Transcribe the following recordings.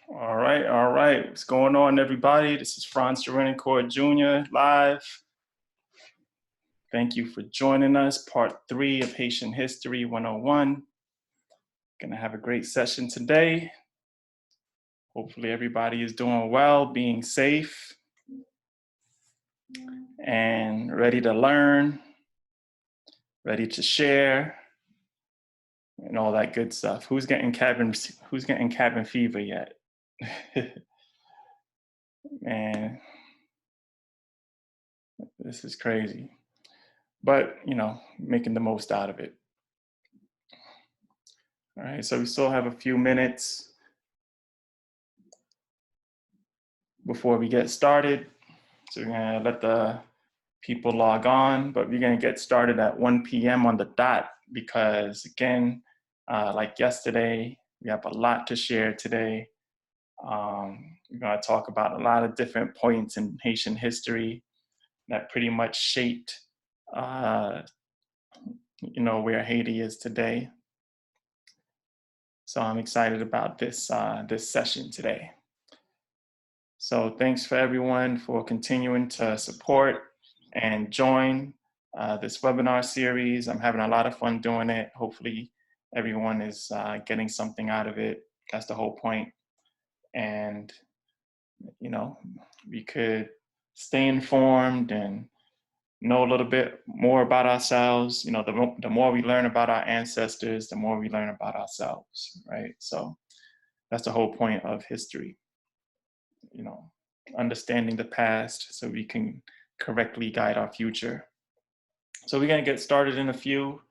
All right. What's going on, everybody? This is Frantz Derenoncourt Jr. live. Thank you for joining us. Part 3 of Haitian History 101. Gonna have a great session today. Hopefully everybody is doing well, being safe, and ready to learn, ready to share, and all that good stuff. Who's getting cabin fever yet? Man, this is crazy. But, making the most out of it. All right, so we still have a few minutes before we get started. So we're gonna let the people log on, but we're gonna get started at 1 p.m. on the dot because again, like yesterday, we have a lot to share today. We're gonna talk about a lot of different points in Haitian history that pretty much shaped, where Haiti is today. So I'm excited about this session today. So thanks for everyone for continuing to support and join this webinar series. I'm having a lot of fun doing it. Hopefully everyone is getting something out of it. That's the whole point. And, we could stay informed and know a little bit more about ourselves. The more we learn about our ancestors, the more we learn about ourselves, right? So that's the whole point of history, understanding the past so we can correctly guide our future. So we're gonna get started in a few.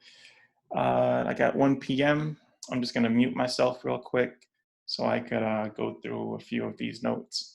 Like at 1 p.m., I'm just gonna mute myself real quick so I could go through a few of these notes.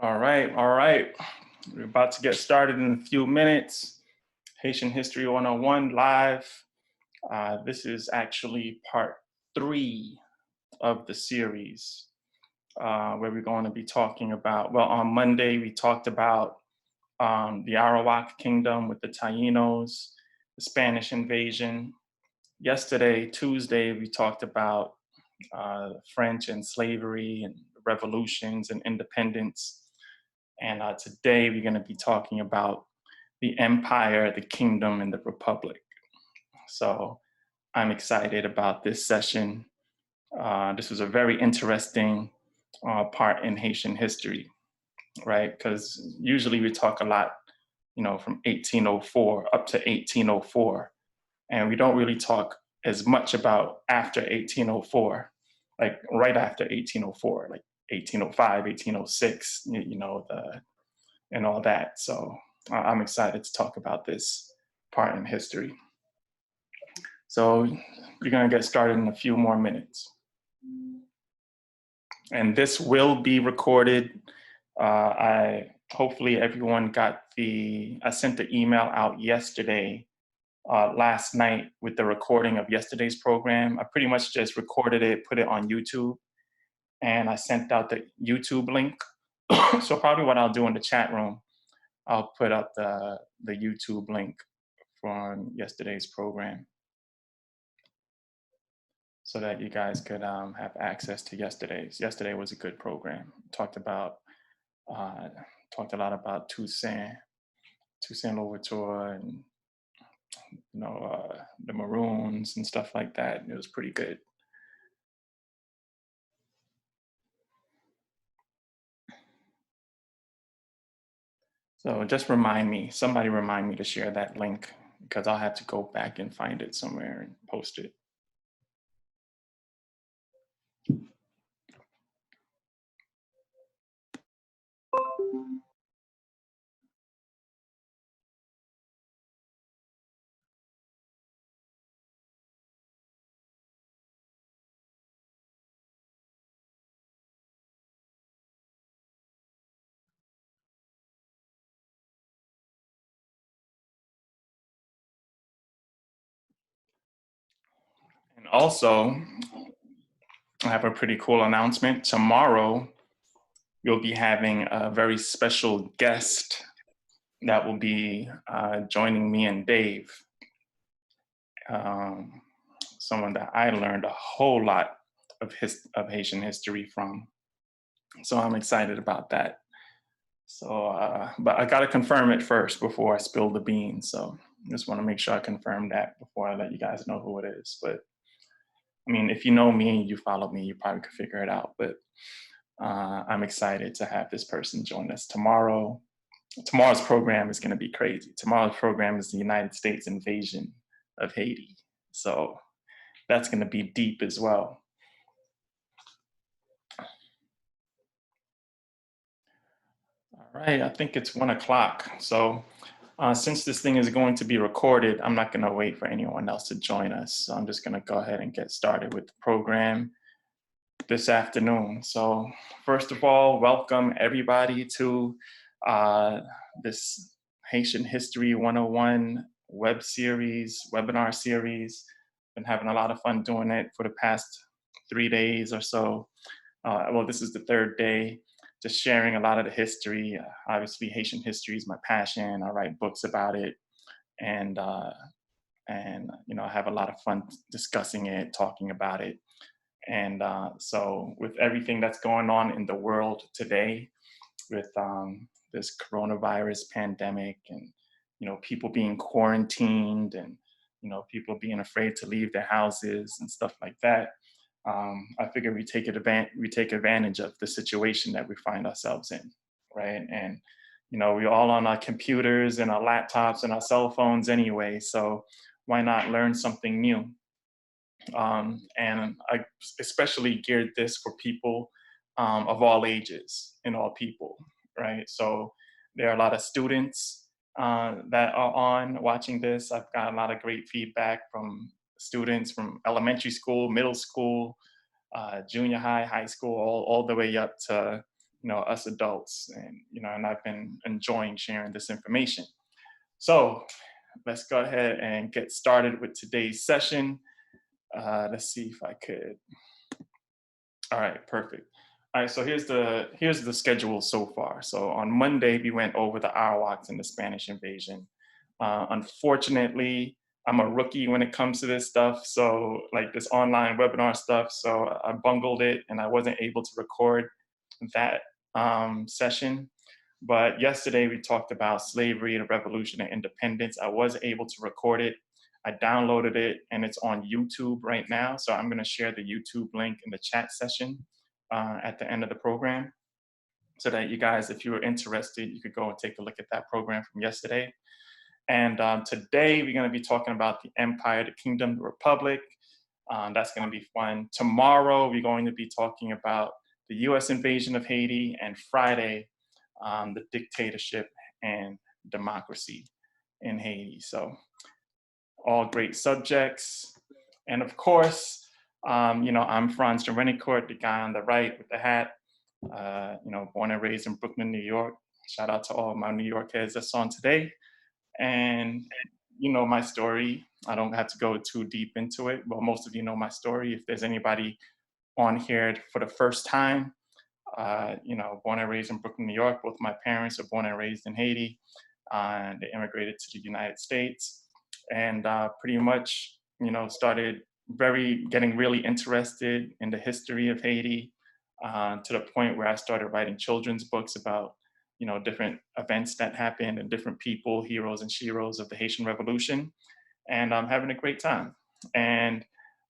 All right. We're about to get started in a few minutes. Haitian History 101 live. This is actually part 3 of the series where we're going to be talking about, well, on Monday we talked about the Arawak Kingdom with the Taínos, the Spanish invasion, yesterday, Tuesday, we talked about French and slavery and revolutions and independence. And today we're going to be talking about the empire, the kingdom, and the republic. So I'm excited about this session. This was a very interesting part in Haitian history, right? Because usually we talk a lot, from 1804 up to 1804, and we don't really talk as much about after 1804, like right after 1804, like 1805, 1806, and all that. So I'm excited to talk about this part in history. So we're gonna get started in a few more minutes. And this will be recorded. Hopefully everyone got I sent the email out yesterday, last night, with the recording of yesterday's program. I pretty much just recorded it, put it on YouTube, and I sent out the YouTube link. So probably what I'll do in the chat room, I'll put up the YouTube link from yesterday's program, so that you guys could have access to yesterday's. Yesterday was a good program. Talked a lot about Toussaint Louverture, and the Maroons and stuff like that. It was pretty good. So just somebody remind me to share that link, because I'll have to go back and find it somewhere and post it. And also, I have a pretty cool announcement. Tomorrow, you'll be having a very special guest that will be joining me and Dave. Someone that I learned a whole lot of Haitian history from. So I'm excited about that. So, but I gotta confirm it first before I spill the beans. So just wanna make sure I confirm that before I let you guys know who it is. But I mean, if you know me, you follow me, you probably could figure it out. But I'm excited to have this person join us tomorrow. Tomorrow's program is gonna be crazy. Tomorrow's program is the United States invasion of Haiti. So that's gonna be deep as well. All right, I think it's 1 o'clock. So since this thing is going to be recorded, I'm not gonna wait for anyone else to join us. So I'm just gonna go ahead and get started with the program this afternoon. So first of all, welcome everybody to this Haitian History 101 webinar series. Been having a lot of fun doing it for the past 3 days or so. Well, this is the third day, just sharing a lot of the history. Obviously, Haitian history is my passion. I write books about it, and I have a lot of fun discussing it, talking about it. And so, with everything that's going on in the world today, with this coronavirus pandemic, and people being quarantined, and people being afraid to leave their houses and stuff like that. I figure we take advantage of the situation that we find ourselves in, right? And we're all on our computers and our laptops and our cell phones anyway, so why not learn something new? And I especially geared this for people of all ages and all people, right? So there are a lot of students that are on watching this. I've got a lot of great feedback from students from elementary school, middle school, junior high, high school, all the way up to us adults, and I've been enjoying sharing this information. So let's go ahead and get started with today's session. Let's see if I could. All right, perfect. All right, so here's the schedule so far. So on Monday we went over the Arawaks and the Spanish invasion. Unfortunately, I'm a rookie when it comes to this stuff. So like this online webinar stuff. So I bungled it and I wasn't able to record that session. But yesterday we talked about slavery, the revolution, and independence. I was able to record it. I downloaded it and it's on YouTube right now. So I'm gonna share the YouTube link in the chat session at the end of the program, so that you guys, if you were interested, you could go and take a look at that program from yesterday. And today we're going to be talking about the Empire, the Kingdom, the Republic. That's going to be fun. Tomorrow we're going to be talking about the US invasion of Haiti, and Friday, the dictatorship and democracy in Haiti. So all great subjects. And of course, I'm Frantz Derenoncourt, the guy on the right with the hat, born and raised in Brooklyn, New York. Shout out to all my New York heads that's on today. And you know my story. I don't have to go too deep into it, but most of you know my story. If there's anybody on here for the first time, born and raised in Brooklyn, New York. Both my parents are born and raised in Haiti. They immigrated to the United States, and pretty much, started getting really interested in the history of Haiti, to the point where I started writing children's books about different events that happened and different people, heroes and sheroes of the Haitian Revolution. And I'm having a great time. And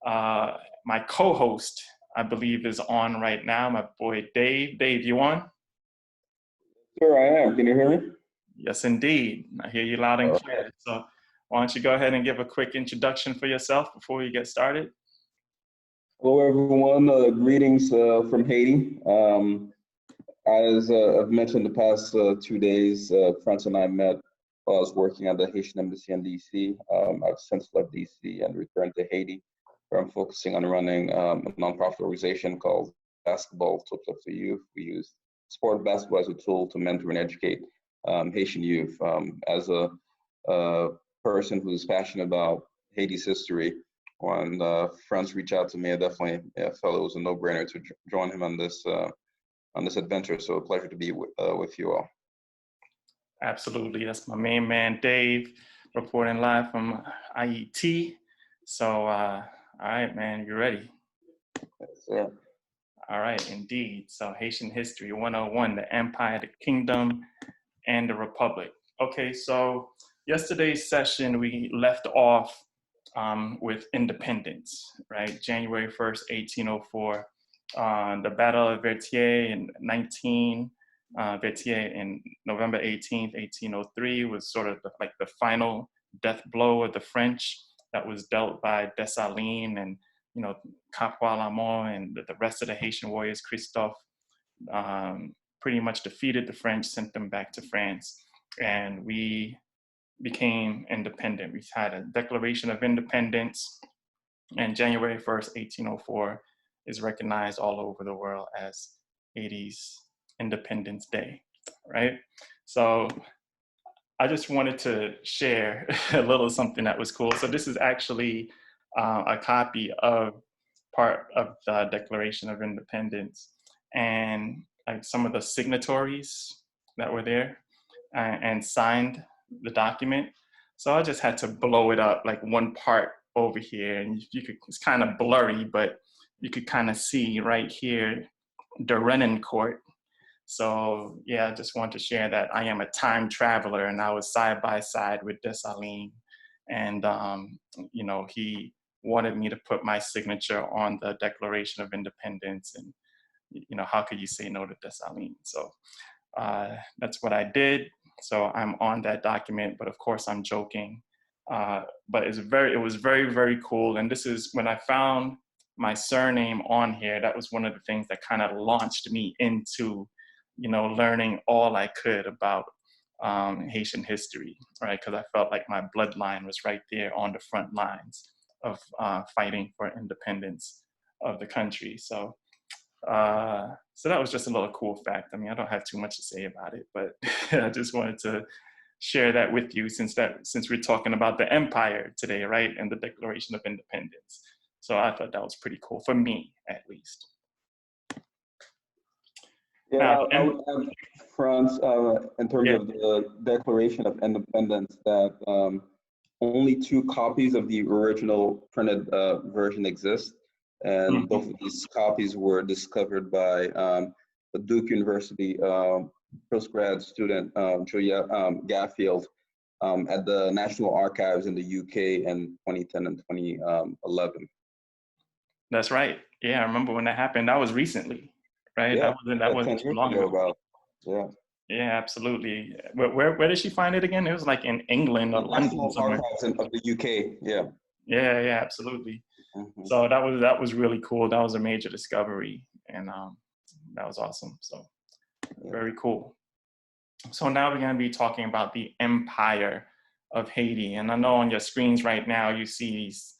my co-host, I believe, is on right now, my boy Dave. Dave, you on? Sure, I am. Can you hear me? Yes, indeed. I hear you loud and clear. Right. So why don't you go ahead and give a quick introduction for yourself before we get started? Hello, everyone. Greetings from Haiti. As I've mentioned the past 2 days, Frantz and I met while I was working at the Haitian Embassy in DC. I've since left DC and returned to Haiti, where I'm focusing on running a nonprofit organization called Basketball Tips Up for Youth. We use sport basketball as a tool to mentor and educate Haitian youth. As a person who's passionate about Haiti's history, when Frantz reached out to me, I definitely felt it was a no-brainer to join him on this adventure. So a pleasure to be with you all. Absolutely. That's my main man, Dave, reporting live from IET. So, all right, man, you ready? Yes, sir. All right, indeed. So Haitian History 101, the Empire, the Kingdom, and the Republic. Okay, so yesterday's session, we left off with independence, right? January 1st, 1804, the Battle of Vertier in Vertier in November 18th, 1803 was sort of like the final death blow of the French that was dealt by Dessalines and, Capois and the rest of the Haitian warriors. Christophe pretty much defeated the French, sent them back to France, and we became independent. We had a Declaration of Independence, and January 1st, 1804 is recognized all over the world as Haiti's Independence Day, right? So I just wanted to share a little something that was cool. So this is actually a copy of part of the Declaration of Independence, and like some of the signatories that were there and signed the document. So I just had to blow it up, like one part over here, and you could, it's kind of blurry, but you could kind of see right here, Derenoncourt. So yeah, I just want to share that I am a time traveler, and I was side by side with Dessalines, and he wanted me to put my signature on the Declaration of Independence, and how could you say no to Dessalines? So that's what I did. So I'm on that document, but of course I'm joking. But it was very, very cool. And this is when I found my surname on here. That was one of the things that kind of launched me into, learning all I could about Haitian history, right? Because I felt like my bloodline was right there on the front lines of fighting for independence of the country. So that was just a little cool fact. I mean, I don't have too much to say about it, but I just wanted to share that with you since we're talking about the empire today, right? And the Declaration of Independence. So I thought that was pretty cool, for me at least. Yeah, I would add, Frantz, in terms of the Declaration of Independence, that only 2 copies of the original printed version exist, and both of these copies were discovered by the Duke University postgrad student Julia Gaffield at the National Archives in the UK in 2010 and 2011. That's right. Yeah, I remember when that happened. That was recently, right? Yeah, That wasn't 10 too years long ago ago. about, yeah. Yeah, absolutely. Where did she find it again? It was like in England or The London National somewhere. Archives of the UK, yeah. Yeah, absolutely. Mhm. So that was really cool. That was a major discovery, and that was awesome. So very cool. So now we're going to be talking about the Empire of Haiti, and I know on your screens right now you see these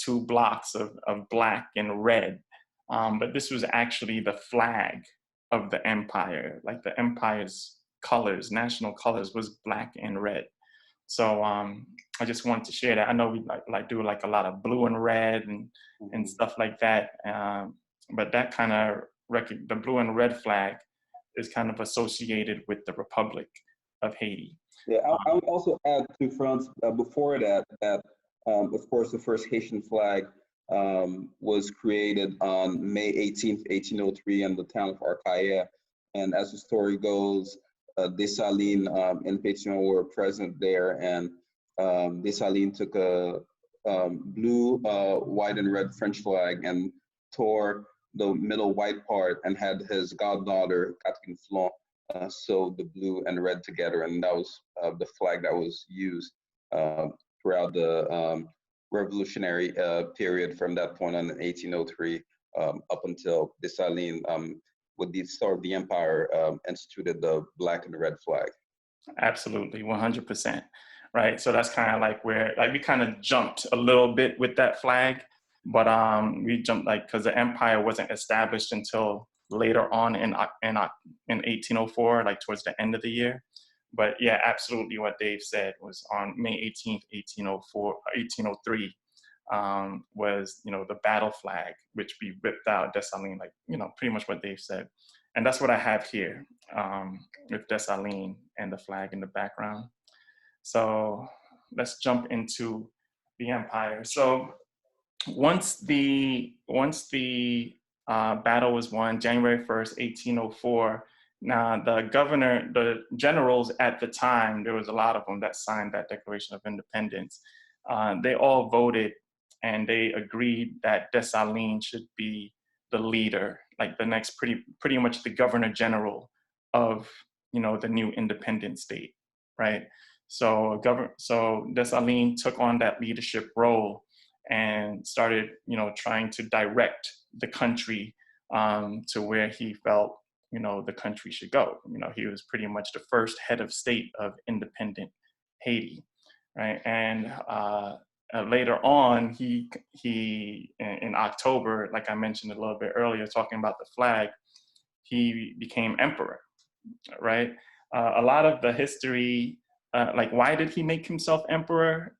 2 blocks of black and red, but this was actually the flag of the empire. Like the empire's colors, national colors, was black and red. So I just wanted to share that. I know we like do like a lot of blue and red and stuff like that, but that kind of the blue and red flag is kind of associated with the Republic of Haiti. Yeah, I would also add to France before that, of course, the first Haitian flag was created on May 18th, 1803 in the town of Arcaille. And as the story goes, Dessalines and Pétion were present there, and Dessalines took a blue, white, and red French flag and tore the middle white part and had his goddaughter, Catherine Flon, sew the blue and red together, and that was the flag that was used throughout the revolutionary period from that point on in 1803 up until Dessalines, with the start of the empire, instituted the black and red flag. Absolutely, 100%. Right. So that's kind of like where like we kind of jumped a little bit with that flag, but we jumped like because the empire wasn't established until later on in 1804, like towards the end of the year. But yeah, absolutely what Dave said was on May 18th, 1804, 1803 was, the battle flag, which we ripped out Dessalines, like, pretty much what Dave said. And that's what I have here with Dessalines and the flag in the background. So let's jump into the empire. So once the battle was won, January 1st, 1804, now the generals at the time, there was a lot of them that signed that Declaration of Independence. They all voted and they agreed that Dessalines should be the leader, like the next pretty much the governor general of, the new independent state, right? So Dessalines took on that leadership role and started, trying to direct the country to where he felt, the country should go. He was pretty much the first head of state of independent Haiti, right? And later on, he in October, like I mentioned a little bit earlier, talking about the flag, he became emperor, right? A lot of the history, like why did he make himself emperor?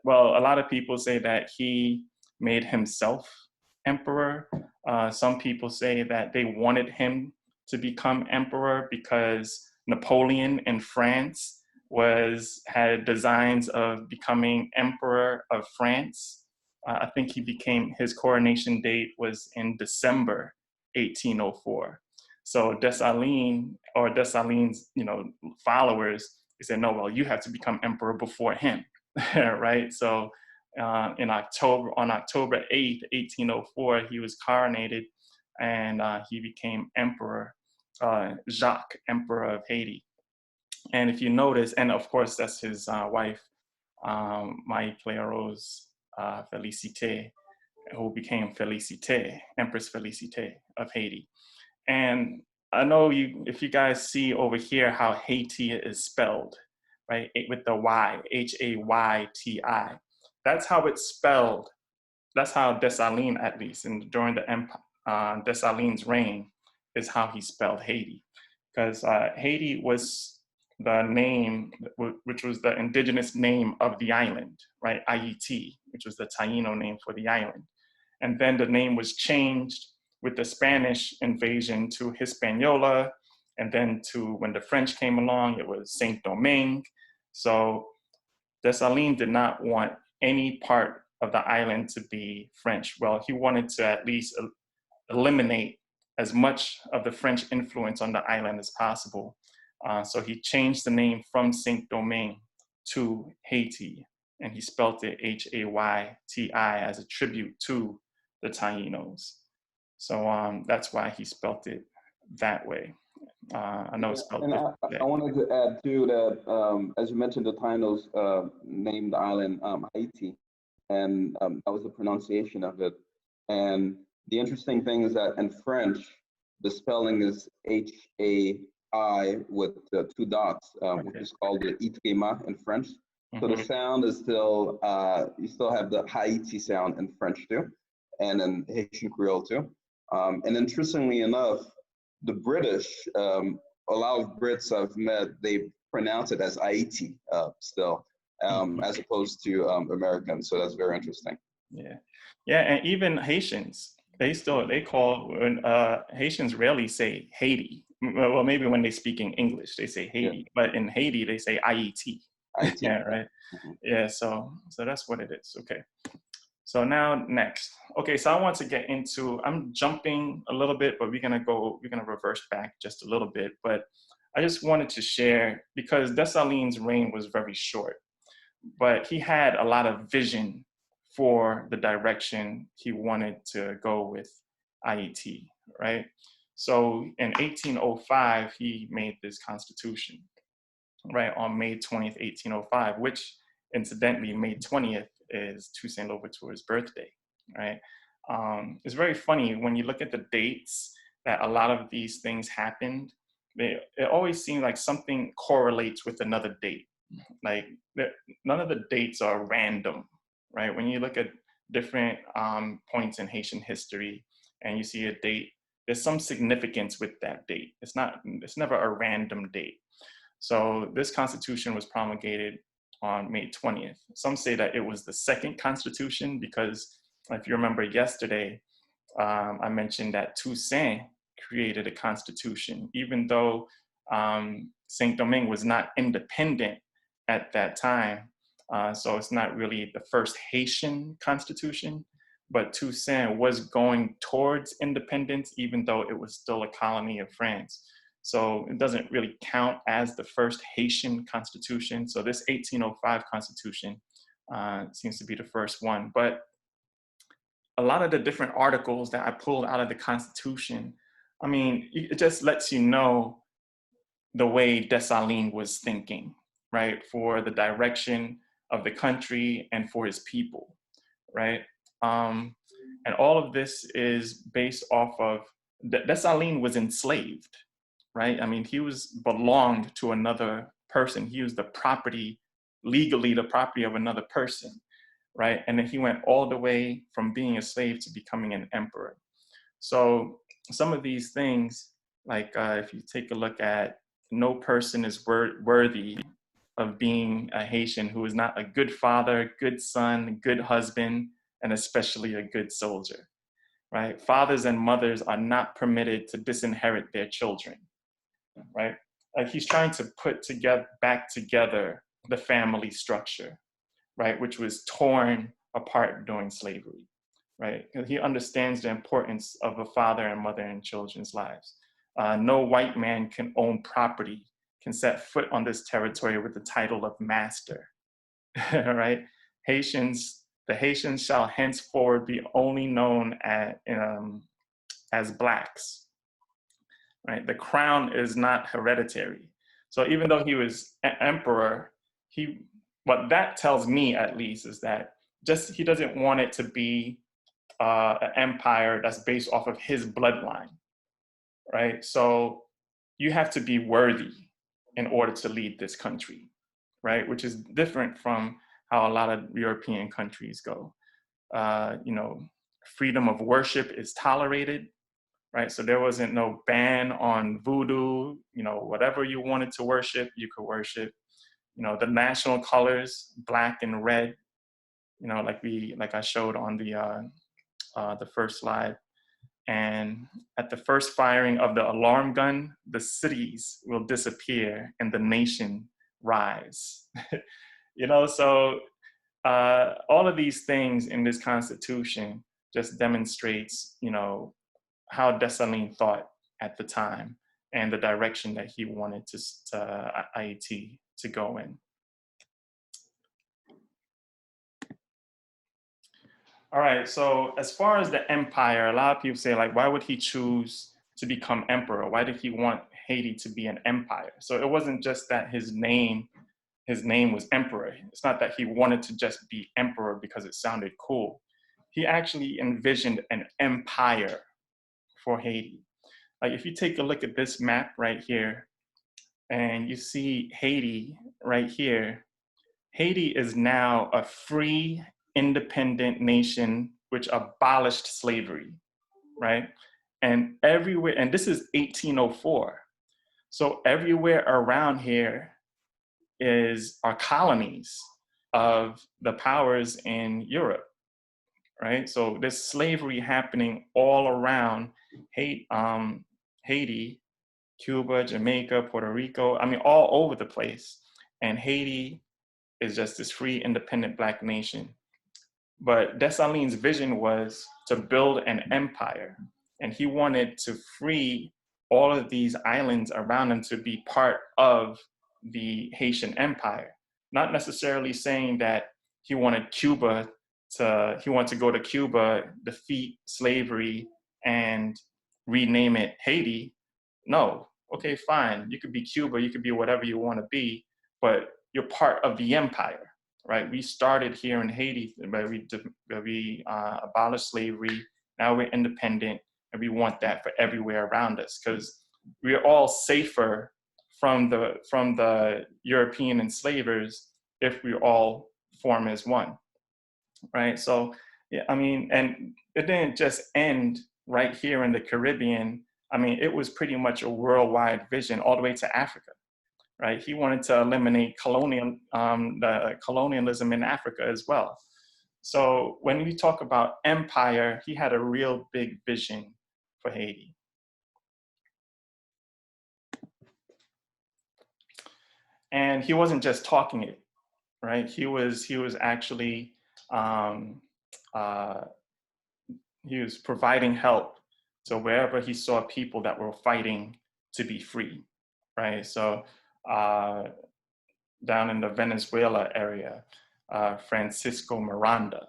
Well, a lot of people say that he made himself emperor. Some people say that they wanted him to become emperor because Napoleon in France had designs of becoming emperor of France. I think his coronation date was in December 1804. So Dessalines followers, they said, no, well, you have to become emperor before him, right? So on October 8th, 1804, he was coronated and he became Emperor Jacques, Emperor of Haiti. And if you notice, and of course, that's his wife, Marie-Claire-Rose Félicité, who became Félicité, Empress Félicité of Haiti. And I know if you guys see over here how Haiti is spelled, right, with the Y, Hayti. That's how it's spelled. That's how Dessalines, at least, and during the Dessalines' reign, is how he spelled Haiti. Because Haiti was the name, which was the indigenous name of the island, right? Haiti, which was the Taino name for the island. And then the name was changed with the Spanish invasion to Hispaniola. And then when the French came along, it was Saint-Domingue. So Dessalines did not want any part of the island to be French. Well, he wanted to at least eliminate as much of the French influence on the island as possible. So he changed the name from Saint-Domingue to Haiti, and he spelt it Hayti as a tribute to the Taínos. So that's why he spelt it that way. I know it's spelled different. I wanted to add too that, as you mentioned, the Taínos named the island Haiti, and that was the pronunciation of it. And the interesting thing is that in French, the spelling is H-A-I with two dots, which is called the itrema in French. So the sound is still, you still have the Haiti sound in French too, and in Haitian Creole too. And interestingly enough, the British, a lot of Brits I've met, they pronounce it as Haiti still, as opposed to Americans. So that's very interesting. Yeah, yeah, and even Haitians, they call Haitians rarely say Haiti. Well, maybe when they speak in English, they say Haiti, but in Haiti they say Haiti. Yeah, right. Yeah, so that's what it is. Okay. So now next. Okay, so I want to get into, I'm jumping a little bit, but we're gonna reverse back just a little bit. But I just wanted to share, because Dessalines' reign was very short, but he had a lot of vision for the direction he wanted to go with Haiti, right? So in 1805, he made this constitution, right, on May 20th, 1805, which incidentally, May 20th is Toussaint Louverture's birthday, right? It's very funny when you look at the dates that a lot of these things happened. It always seems like something correlates with another date. Like none of the dates are random, right? When you look at different points in Haitian history and you see a date, there's some significance with that date. It's never a random date. So this constitution was promulgated on May 20th. Some say that it was the second constitution because if you remember yesterday, I mentioned that Toussaint created a constitution, even though Saint-Domingue was not independent at that time. So it's not really the first Haitian constitution, but Toussaint was going towards independence, even though it was still a colony of France. So it doesn't really count as the first Haitian constitution. So this 1805 constitution seems to be the first one. But a lot of the different articles that I pulled out of the constitution, I mean, it just lets you know the way Dessalines was thinking, right? For the direction of the country and for his people, right? And all of this is based off of, Dessalines was enslaved, right? I mean, he belonged to another person. He was legally the property of another person, right? And then he went all the way from being a slave to becoming an emperor. So some of these things, like if you take a look at, no person is worthy of being a Haitian who is not a good father, good son, good husband, and especially a good soldier, right? Fathers and mothers are not permitted to disinherit their children, right? Like he's trying to put back together the family structure, right? Which was torn apart during slavery, right? He understands the importance of a father and mother in children's lives. No white man can own property, can set foot on this territory with the title of master, right? The Haitians shall henceforward be only known as Blacks, right? The crown is not hereditary. So even though he was an emperor, what that tells me at least is that he doesn't want it to be an empire that's based off of his bloodline, right? So you have to be worthy in order to lead this country, right? Which is different from how a lot of European countries go. Freedom of worship is tolerated, right? So there wasn't no ban on voodoo, whatever you wanted to worship, you could worship. The national colors, black and red, like I showed on the first slide. And at the first firing of the alarm gun, the cities will disappear and the nation rise. You know, so all of these things in this constitution just demonstrates, you know, how Dessalines thought at the time and the direction that he wanted to Haiti to go in. All right, so as far as the empire, a lot of people say, like, why would he choose to become emperor? Why did he want Haiti to be an empire? So it wasn't just that his name was emperor. It's not that he wanted to just be emperor because it sounded cool. He actually envisioned an empire for Haiti. Like if you take a look at this map right here, and you see Haiti right here, Haiti is now a free, independent nation which abolished slavery, right? And everywhere, and this is 1804. So everywhere around here are colonies of the powers in Europe, right? So there's slavery happening all around Haiti, Cuba, Jamaica, Puerto Rico, I mean, all over the place. And Haiti is just this free, independent Black nation. But Dessalines' vision was to build an empire, and he wanted to free all of these islands around him to be part of the Haitian Empire. Not necessarily saying that he wanted to go to Cuba, defeat slavery, and rename it Haiti. No, okay, fine. You could be Cuba, you could be whatever you want to be, but you're part of the empire, right? We started here in Haiti, where we abolished slavery. Now we're independent, and we want that for everywhere around us because we're all safer from the European enslavers if we all form as one, right? So, yeah, I mean, and it didn't just end right here in the Caribbean. I mean, it was pretty much a worldwide vision all the way to Africa, right? He wanted to eliminate the colonialism in Africa as well. So when we talk about empire, he had a real big vision for Haiti. And he wasn't just talking it, right? He was actually he was providing help to wherever he saw people that were fighting to be free, right? So down in the Venezuela area, Francisco Miranda,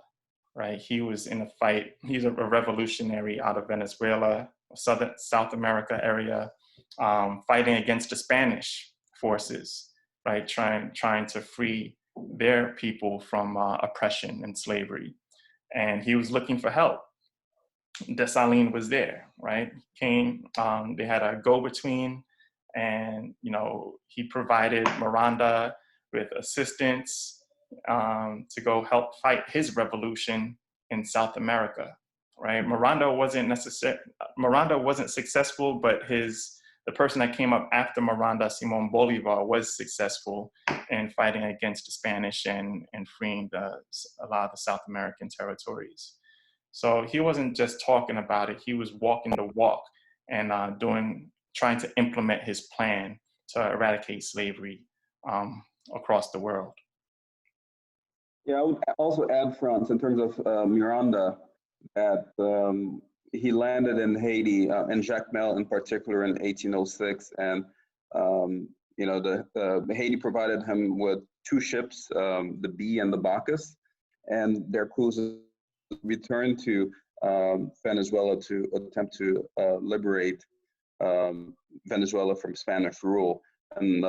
right? He was in a fight. He's a revolutionary out of Venezuela, South America area, fighting against the Spanish forces, right? Trying to free their people from oppression and slavery. And he was looking for help. Dessalines was there, right? Came, they had a go-between, and he provided Miranda with assistance to go help fight his revolution in South America, right? Miranda wasn't successful, but the person that came up after Miranda, Simon Bolivar, was successful in fighting against the Spanish and freeing a lot of the South American territories. So he wasn't just talking about it; he was walking the walk and trying to implement his plan to eradicate slavery across the world. Yeah, I would also add, Frantz, in terms of Miranda, that he landed in Haiti, and Jacmel in particular, in 1806, and Haiti provided him with two ships, the Bee and the Bacchus, and their crews returned to Venezuela to attempt to liberate Venezuela from Spanish rule. And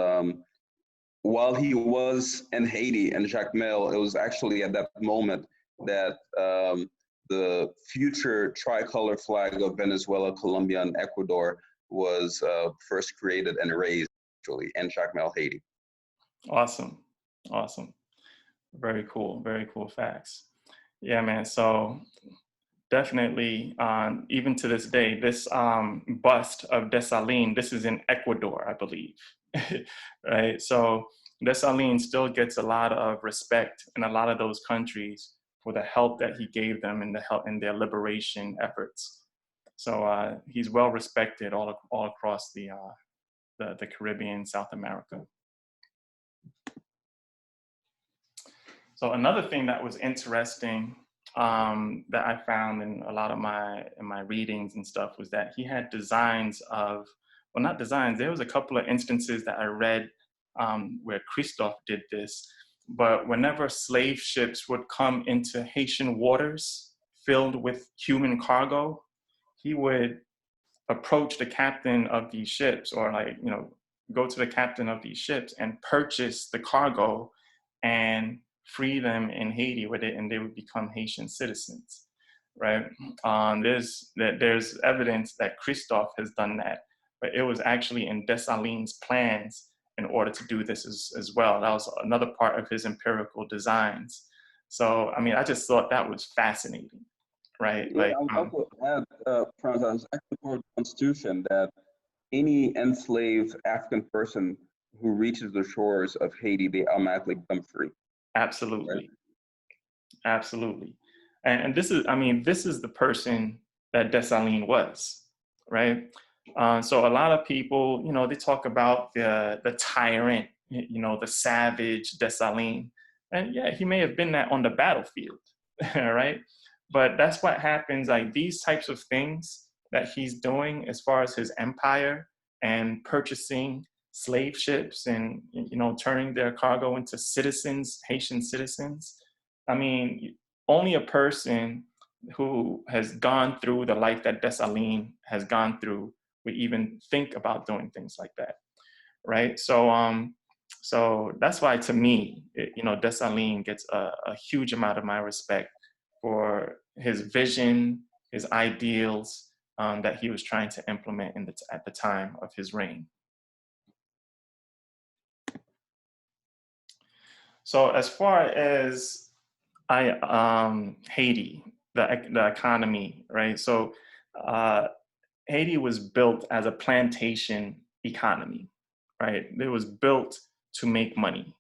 while he was in Haiti and Jacmel, it was actually at that moment that the future tricolor flag of Venezuela, Colombia, and Ecuador was first created and raised actually in Jacmel, Haiti. Awesome. Very cool facts. Yeah, man. So definitely, even to this day, this bust of Dessalines, this is in Ecuador, I believe, right? So Dessalines still gets a lot of respect in a lot of those countries for the help that he gave them in their liberation efforts. So he's well respected all across the Caribbean, South America. So another thing that was interesting, that I found in a lot of my readings and stuff, was that he had designs of, well, not designs. There was a couple of instances that I read, where Christophe did this, but whenever slave ships would come into Haitian waters filled with human cargo, he would approach the captain of these ships, or like, go to the captain of these ships and purchase the cargo and free them in Haiti with it, and they would become Haitian citizens, right? There's evidence that Christophe has done that, but it was actually in Dessalines' plans in order to do this as well. That was another part of his empirical designs. So, I mean, I just thought that was fascinating, right? Yeah, I would also add, Frantz, it's actually part of the Constitution that any enslaved African person who reaches the shores of Haiti, they automatically become free. Absolutely. Right? Absolutely. And this is, I mean, this is the person that Dessalines was, right? So a lot of people, they talk about the tyrant, the savage Dessalines. And yeah, he may have been that on the battlefield, right? But that's what happens, like these types of things that he's doing as far as his empire and purchasing slave ships and, turning their cargo into citizens, Haitian citizens. I mean, only a person who has gone through the life that Dessalines has gone through would even think about doing things like that, right? So that's why, to me, Dessalines gets a huge amount of my respect for his vision, his ideals, that he was trying to implement at the time of his reign. So as far as Haiti, the economy, right? So Haiti was built as a plantation economy, right? It was built to make money.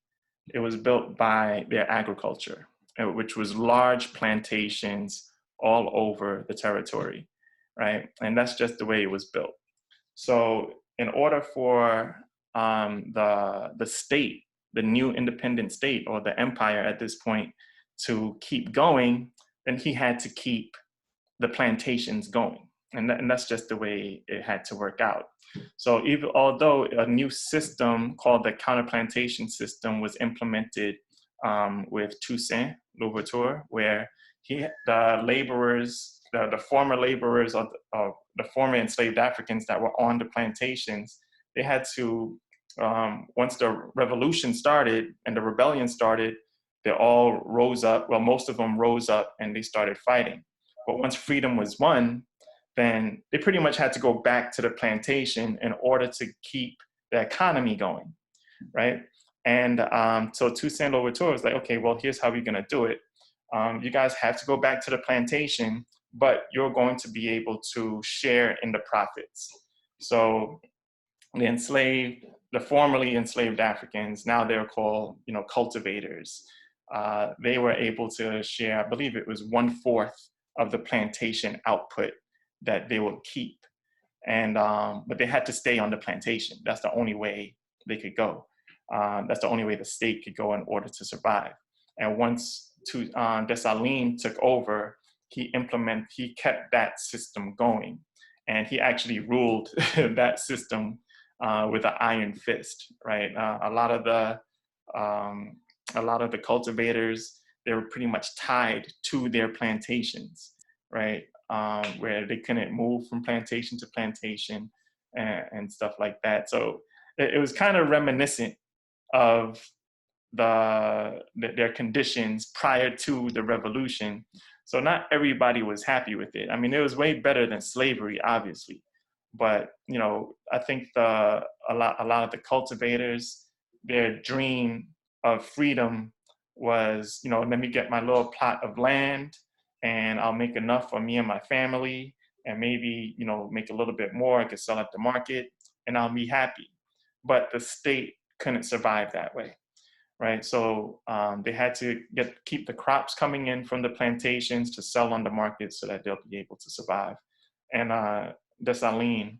It was built by their agriculture, which was large plantations all over the territory, right? And that's just the way it was built. So in order for the state, the new independent state or the empire at this point, to keep going, then he had to keep the plantations going. And that's just the way it had to work out. So even although a new system called the counterplantation system was implemented with Toussaint Louverture, where the laborers, the former laborers of the former enslaved Africans that were on the plantations, they had to, once the revolution started and the rebellion started, they all rose up. Well, most of them rose up and they started fighting. But once freedom was won, then they pretty much had to go back to the plantation in order to keep the economy going, right? And so Toussaint Louverture was like, okay, well, here's how we're gonna do it. You guys have to go back to the plantation, but you're going to be able to share in the profits. So the formerly enslaved Africans, now they're called, cultivators. They were able to share, I believe it was 1/4 of the plantation output that they would keep. And, but they had to stay on the plantation. That's the only way they could go. That's the only way the state could go in order to survive. And once Dessalines took over, he kept that system going. And he actually ruled that system with an iron fist, right? A lot of the cultivators, they were pretty much tied to their plantations, right? Where they couldn't move from plantation to plantation and stuff like that. So it was kind of reminiscent of their conditions prior to the revolution. So not everybody was happy with it. I mean, it was way better than slavery, obviously. But I think a lot of the cultivators, their dream of freedom was, let me get my little plot of land and I'll make enough for me and my family, and maybe, make a little bit more. I could sell at the market and I'll be happy. But the state couldn't survive that way, right? So they had to keep the crops coming in from the plantations to sell on the market so that they'll be able to survive. And Dessalines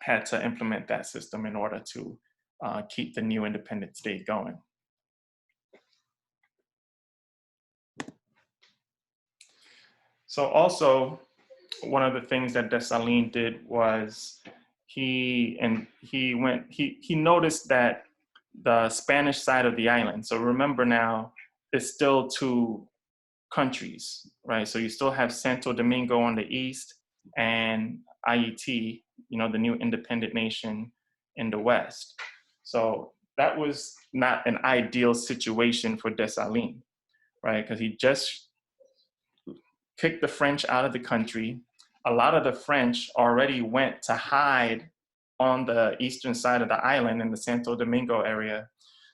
had to implement that system in order to keep the new independent state going. So also, one of the things that Dessalines did was he noticed that the Spanish side of the island. So remember now, it's still two countries, right? So you still have Santo Domingo on the east and Haiti, the new independent nation in the west. So that was not an ideal situation for Dessalines, right? Because he just kicked the French out of the country. A lot of the French already went to hide on the eastern side of the island in the Santo Domingo area.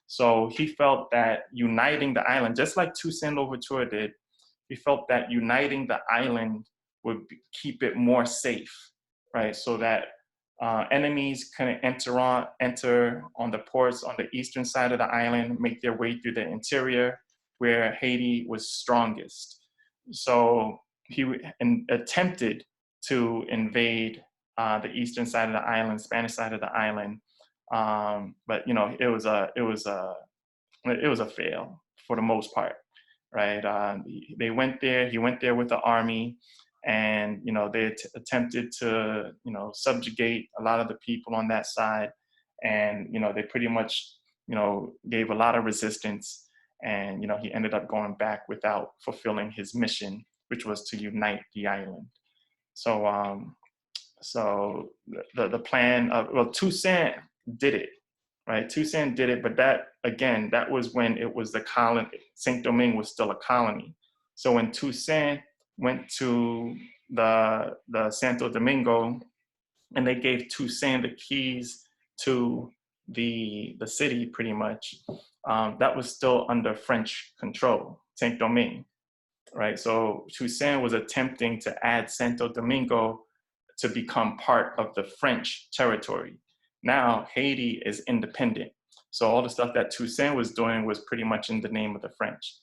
So he felt that uniting the island, just like Toussaint Louverture did, he felt that uniting the island would keep it more safe, right? So that enemies couldn't enter on the ports on the eastern side of the island, make their way through the interior where Haiti was strongest. So he attempted to invade the eastern side of the island, Spanish side of the island, but it was a fail for the most part, right? They went there. He went there with the army, and they attempted to subjugate a lot of the people on that side, and they pretty much gave a lot of resistance, and he ended up going back without fulfilling his mission, which was to unite the island. So the plan of, well, Toussaint did it, right? Toussaint did it, but that was when it was the colony. Saint-Domingue was still a colony. So when Toussaint went to the Santo Domingo, and they gave Toussaint the keys to the city, pretty much, that was still under French control, Saint-Domingue, right? So Toussaint was attempting to add Santo Domingo to become part of the French territory. Now Haiti is independent. So all the stuff that Toussaint was doing was pretty much in the name of the French.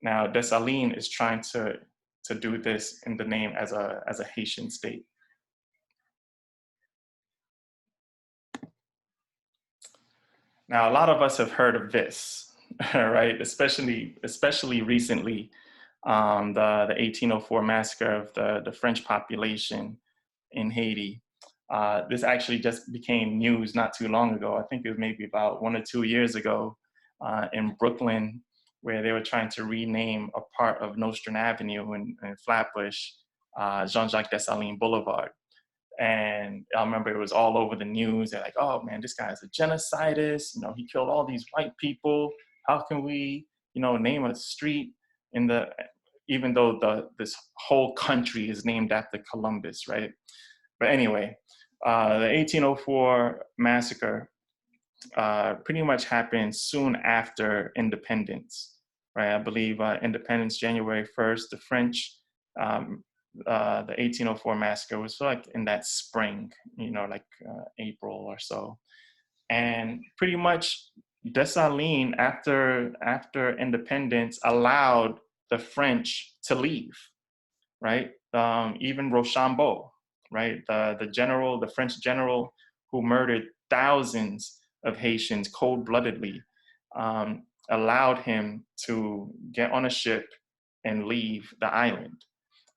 Now Dessalines is trying to do this in the name as a Haitian state. Now a lot of us have heard of this, right? Especially recently, the 1804 massacre of the French population in Haiti. This actually just became news not too long ago. I think it was maybe about 1 or 2 years ago in Brooklyn, where they were trying to rename a part of Nostrand Avenue in Flatbush, Jean-Jacques Dessalines Boulevard. And I remember it was all over the news. They're like, oh man, this guy's a genocidist. He killed all these white people. How can we, name a street even though this whole country is named after Columbus, right? But anyway, the 1804 massacre pretty much happened soon after independence, right? I believe independence January 1st, the French, the 1804 massacre was like in that spring, like April or so. And pretty much Dessalines, after independence, allowed the French to leave, right? Even Rochambeau, right? The French general who murdered thousands of Haitians cold-bloodedly, allowed him to get on a ship and leave the island,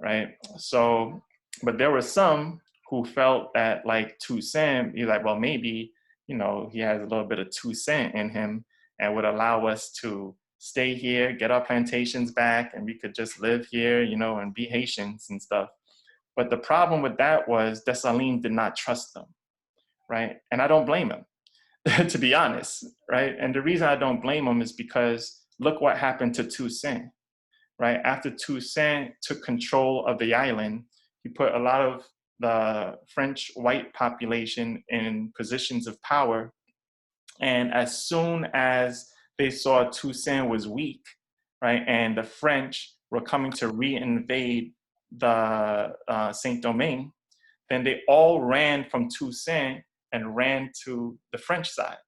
right? So, but there were some who felt that, like Toussaint, he's like, well, maybe, he has a little bit of Toussaint in him and would allow us to stay here, get our plantations back, and we could just live here, and be Haitians and stuff. But the problem with that was Dessalines did not trust them, right? And I don't blame him, to be honest, right? And the reason I don't blame him is because look what happened to Toussaint, right? After Toussaint took control of the island, he put a lot of the French white population in positions of power. And as soon as they saw Toussaint was weak, right, and the French were coming to reinvade the Saint-Domingue, then they all ran from Toussaint and ran to the French side,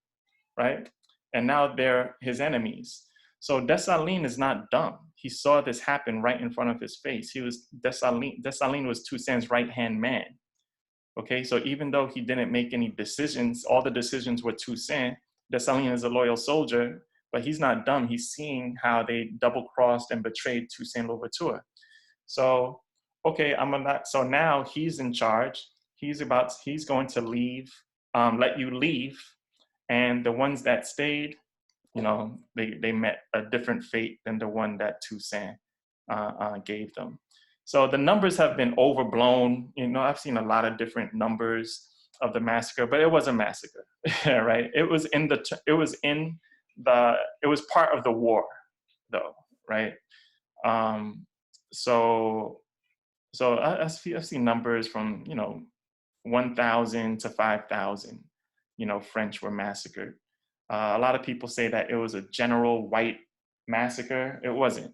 right? And now they're his enemies. So Dessalines is not dumb. He saw this happen right in front of his face. Dessalines was Toussaint's right-hand man. Okay, so even though he didn't make any decisions, all the decisions were Toussaint. Dessalines is a loyal soldier, but he's not dumb. He's seeing how they double-crossed and betrayed Toussaint Louverture. So okay, I'm not, so now he's in charge. He's going to leave, let you leave. And the ones that stayed, they met a different fate than the one that Toussaint gave them. So the numbers have been overblown. I've seen a lot of different numbers of the massacre, but it was a massacre, right? It was part of the war, though, right? So I've seen numbers from 1,000 to 5,000. French were massacred. A lot of people say that it was a general white massacre. It wasn't,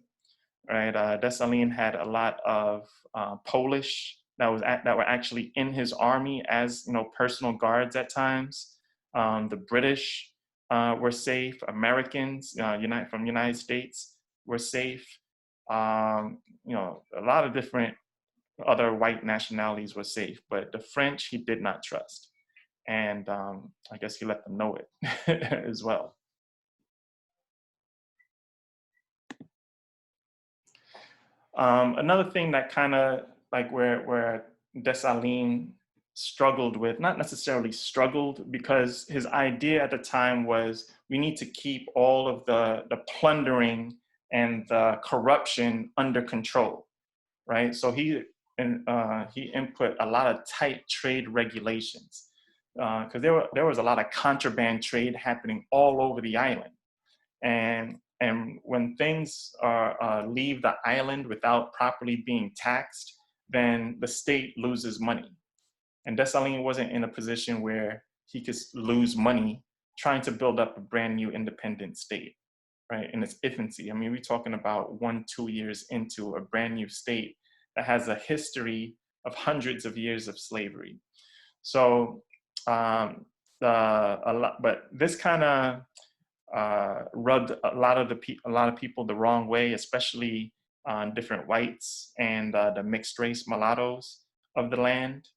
right? Dessalines had a lot of Polish that were actually in his army as personal guards at times. The British were safe. Americans, from United States, were safe. A lot of different other white nationalities were safe, but the French he did not trust. And I guess he let them know it as well. Another thing that kind of like where Dessalines struggled with, not necessarily struggled, because his idea at the time was we need to keep all of the plundering and the corruption under control, right? So he input a lot of tight trade regulations because there was a lot of contraband trade happening all over the island. And when things leave the island without properly being taxed, then the state loses money. And Dessalines wasn't in a position where he could lose money trying to build up a brand new independent state, right, in its infancy. I mean, we're talking about 1-2 years into a brand new state that has a history of hundreds of years of slavery. So, but this kind of rubbed a lot of people the wrong way, especially different whites and the mixed race mulattoes of the land,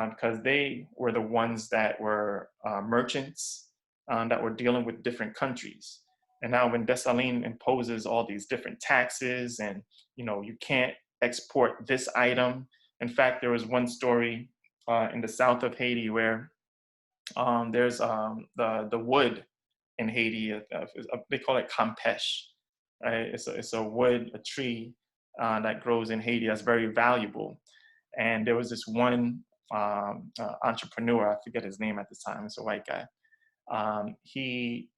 because they were the ones that were merchants that were dealing with different countries. And now when Dessalines imposes all these different taxes and, you can't export this item. In fact, there was one story in the south of Haiti where there's the wood in Haiti, they call it campeche, right? It's a wood, a tree that grows in Haiti that's very valuable. And there was this one entrepreneur, I forget his name at the time, it's a white guy. He,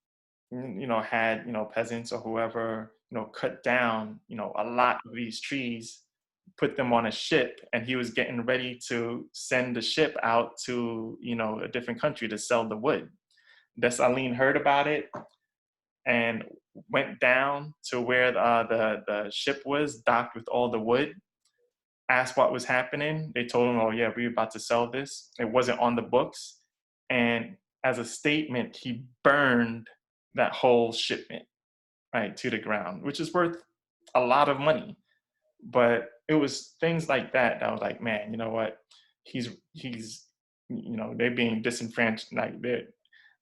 had, peasants or whoever, cut down, a lot of these trees, put them on a ship, and he was getting ready to send the ship out to, a different country to sell the wood. Dessalines heard about it and went down to where the ship was, docked with all the wood, asked what was happening. They told him, oh yeah, we're about to sell this. It wasn't on the books. And as a statement, he burned that whole shipment, right, to the ground, which is worth a lot of money. But it was things like that that was like, man, you know what? He's they're being disenfranchised. Like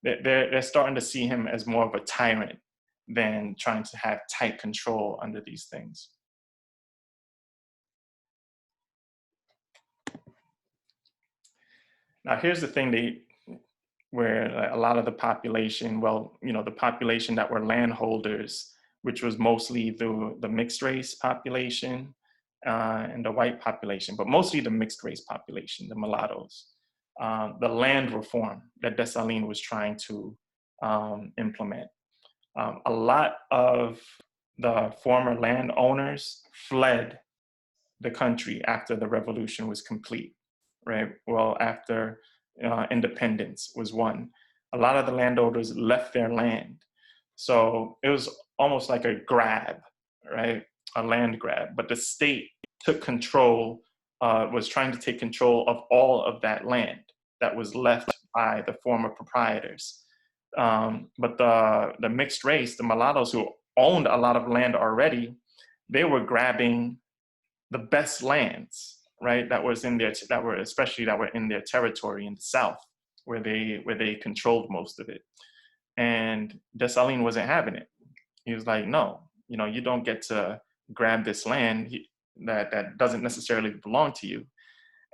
they're starting to see him as more of a tyrant than trying to have tight control under these things. Now, here's the thing where a lot of the population, the population that were landholders, which was mostly the mixed race population and the white population, but mostly the mixed race population, the mulattoes. The land reform that Dessalines was trying to implement. A lot of the former landowners fled the country after the revolution was complete, right? Well, after independence was won, a lot of the landowners left their land. So it was almost like a grab, right? A land grab, but the state took control, was trying to take control of all of that land that was left by the former proprietors. But the mixed race, the mulattoes who owned a lot of land already, they were grabbing the best lands, right? That were in their territory in the South, where they controlled most of it. And Dessalines wasn't having it. He was like, no, you don't get to grab this land. that doesn't necessarily belong to you.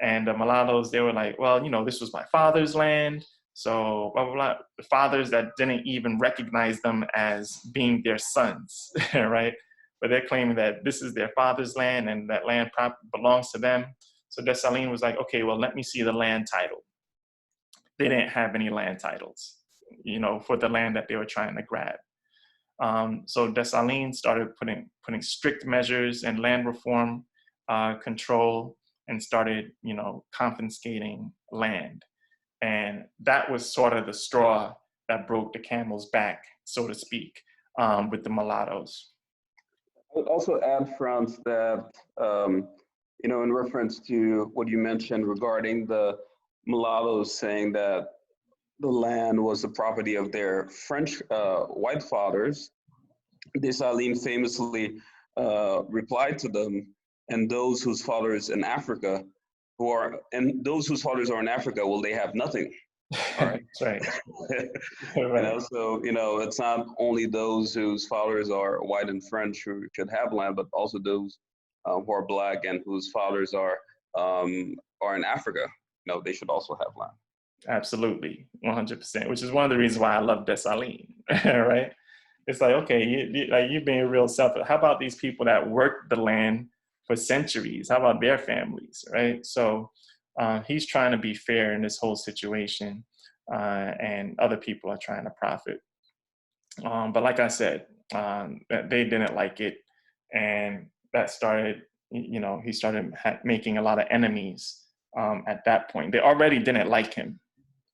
And the mulattoes, they were like, well, this was my father's land. So blah, blah, blah. The fathers that didn't even recognize them as being their sons, right? But they're claiming that this is their father's land and that land belongs to them. So Dessalines was like, okay, well, let me see the land title. They didn't have any land titles, for the land that they were trying to grab. So Dessalines started putting strict measures and land reform control, and started, confiscating land. And that was sort of the straw that broke the camel's back, so to speak, with the mulattoes. I would also add, Frantz, that, in reference to what you mentioned regarding the mulattoes saying that the land was the property of their French white fathers, Dessalines famously replied to them, and those whose fathers in Africa those whose fathers are in Africa, well, they have nothing. All right. That's right. Right. So, it's not only those whose fathers are white and French who should have land, but also those who are Black and whose fathers are in Africa. They should also have land. Absolutely, 100%. Which is one of the reasons why I love Dessalines, right? It's like, okay, you're being real selfish. How about these people that worked the land for centuries? How about their families, right? So he's trying to be fair in this whole situation, and other people are trying to profit. But like I said, they didn't like it, and that started, he started making a lot of enemies at that point. They already didn't like him,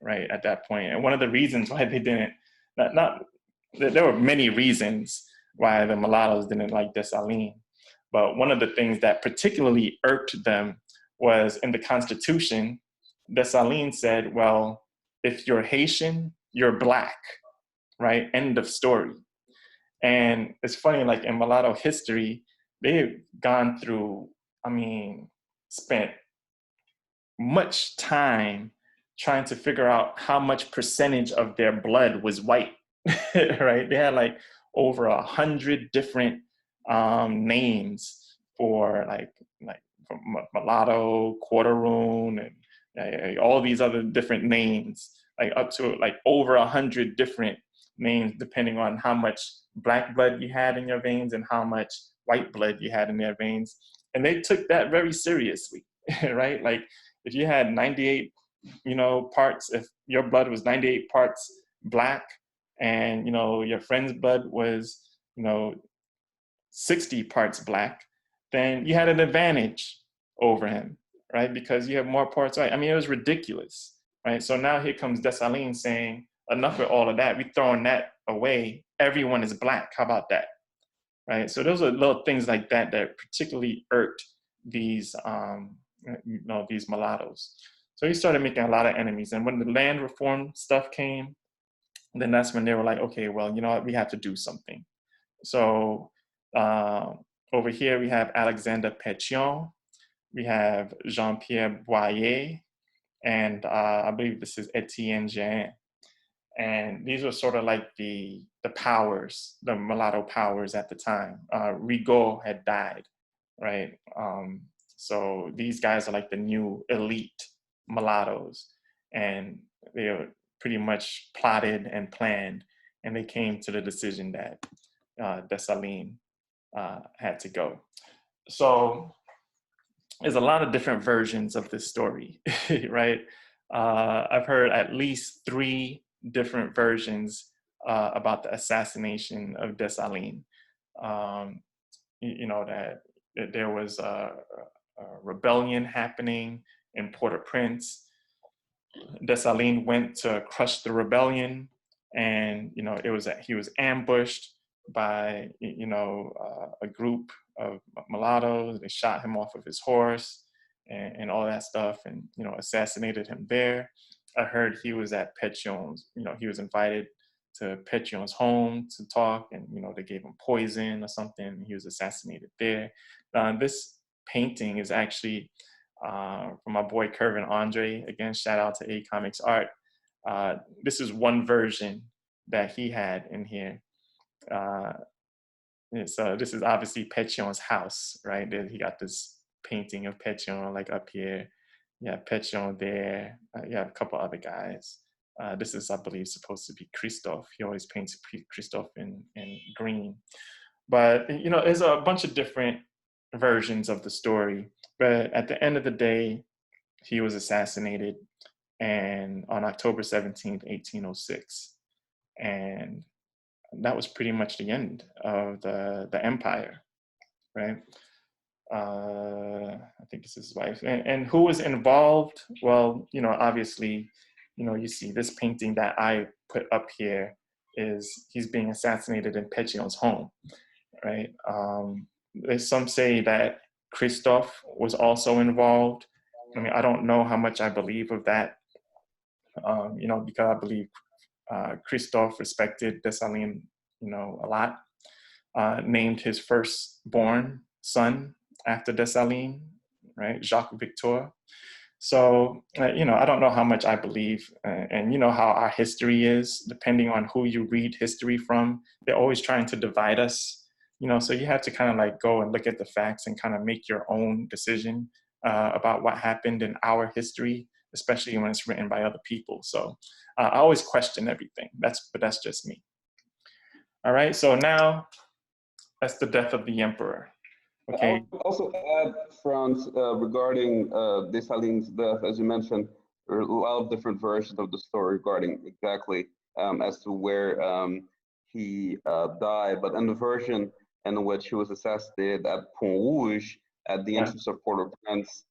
right, at that point. And one of the reasons why they didn't, there were many reasons why the mulattoes didn't like Dessalines. But one of the things that particularly irked them was in the Constitution, Dessalines said, well, if you're Haitian, you're Black, right? End of story. And it's funny, like in mulatto history, they've gone through, spent much time trying to figure out how much percentage of their blood was white, right? They had like over 100 different names for like mulatto, quarteroon, and all these other different names, like up to like over 100 different names, depending on how much Black blood you had in your veins and how much white blood you had in their veins. And they took that very seriously, right? Like if you had 98, parts, if your blood was 98 parts Black and, your friend's blood was, 60 parts Black, then you had an advantage over him, right? Because you have more parts white. It was ridiculous, right? So now here comes Dessalines saying, enough with all of that. We're throwing that away. Everyone is Black. How about that? Right? So those are little things like that that particularly irked these, these mulattoes. So he started making a lot of enemies. And when the land reform stuff came, then that's when they were like, okay, well, you know what? We have to do something. So over here, we have Alexander Pétion, we have Jean-Pierre Boyer, and I believe this is Etienne Jean. And these were sort of like the powers, the mulatto powers at the time. Rigaud had died, right? So these guys are like the new elite mulattoes. And they were pretty much plotted and planned. And they came to the decision that Dessalines had to go. So there's a lot of different versions of this story, right? I've heard at least 3 different versions about the assassination of Dessalines. That there was a rebellion happening in Port-au-Prince. Dessalines went to crush the rebellion, and he was ambushed by a group of mulattoes. They shot him off of his horse and all that stuff, and assassinated him there. I heard he was at Pétion's. He was invited to Pétion's home to talk, and they gave him poison or something. He was assassinated there. This painting is actually from my boy Kervin Andre. Again, shout out to A Comics Art. This is one version that he had in here. Yeah, so this is obviously Pétion's house, right? There he got this painting of Pétion like up here. Yeah, Pétion there. Yeah, a couple other guys. This is, I believe, supposed to be Christophe. He always paints Christophe in green. But you know, there's a bunch of different versions of the story. But at the end of the day, he was assassinated, and on October 17th, 1806, and that was pretty much the end of the empire, right? I think this is his wife. And who was involved? Well, you know, obviously, you know, you see this painting that I put up here is he's being assassinated in Pétion's home, right? There's some say that Christophe was also involved. I mean, I don't know how much I believe of that, you know, because I believe Christophe respected Dessalines, you know, a lot. Named his firstborn son after Dessalines, right? Jacques Victor. So, you know, I don't know how much I believe, and you know how our history is, depending on who you read history from, they're always trying to divide us, you know, so you have to kind of like go and look at the facts and kind of make your own decision about what happened in our history, especially when it's written by other people. So I always question everything. But that's just me. All right, so now that's the death of the emperor. I Okay. would also add, Franz, regarding Dessalines' death, as you mentioned, there are a lot of different versions of the story regarding exactly as to where he died. But in the version in which he was assassinated at Pont Rouge, at the Yeah. entrance of Port-au-Prince,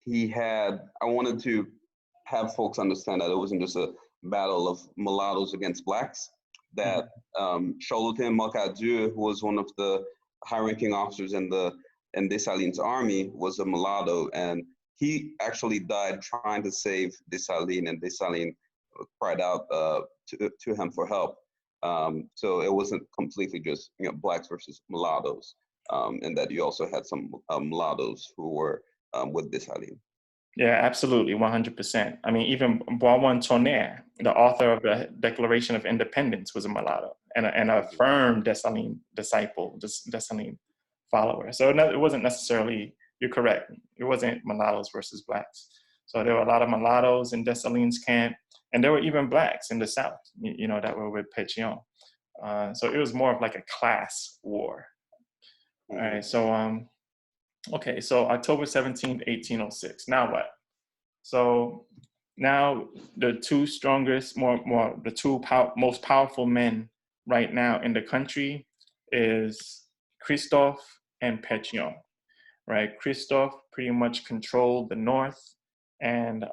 he had, I wanted to have folks understand that it wasn't just a battle of mulattoes against blacks, that Charlotin Malcadieu, who was one of the high-ranking officers in Dessalines' army, was a mulatto, and he actually died trying to save Dessalines, and Dessalines cried out to him for help. So it wasn't completely just blacks versus mulattoes, and that you also had some mulattoes who were with Dessalines. Yeah, absolutely, 100%. I mean, even Bois Tonnerre, the author of the Declaration of Independence, was a mulatto and a firm Dessalines disciple, Dessalines follower. So it wasn't necessarily, you're correct, it wasn't mulattoes versus blacks. So there were a lot of mulattoes in Dessalines' camp, and there were even blacks in the South, you know, that were with Pétion. So it was more of like a class war. All right, so okay, so October 17th, 1806. Now what? So now the two strongest, the two most powerful men right now in the country is Christophe and Pétion, right? Christophe pretty much controlled the north, and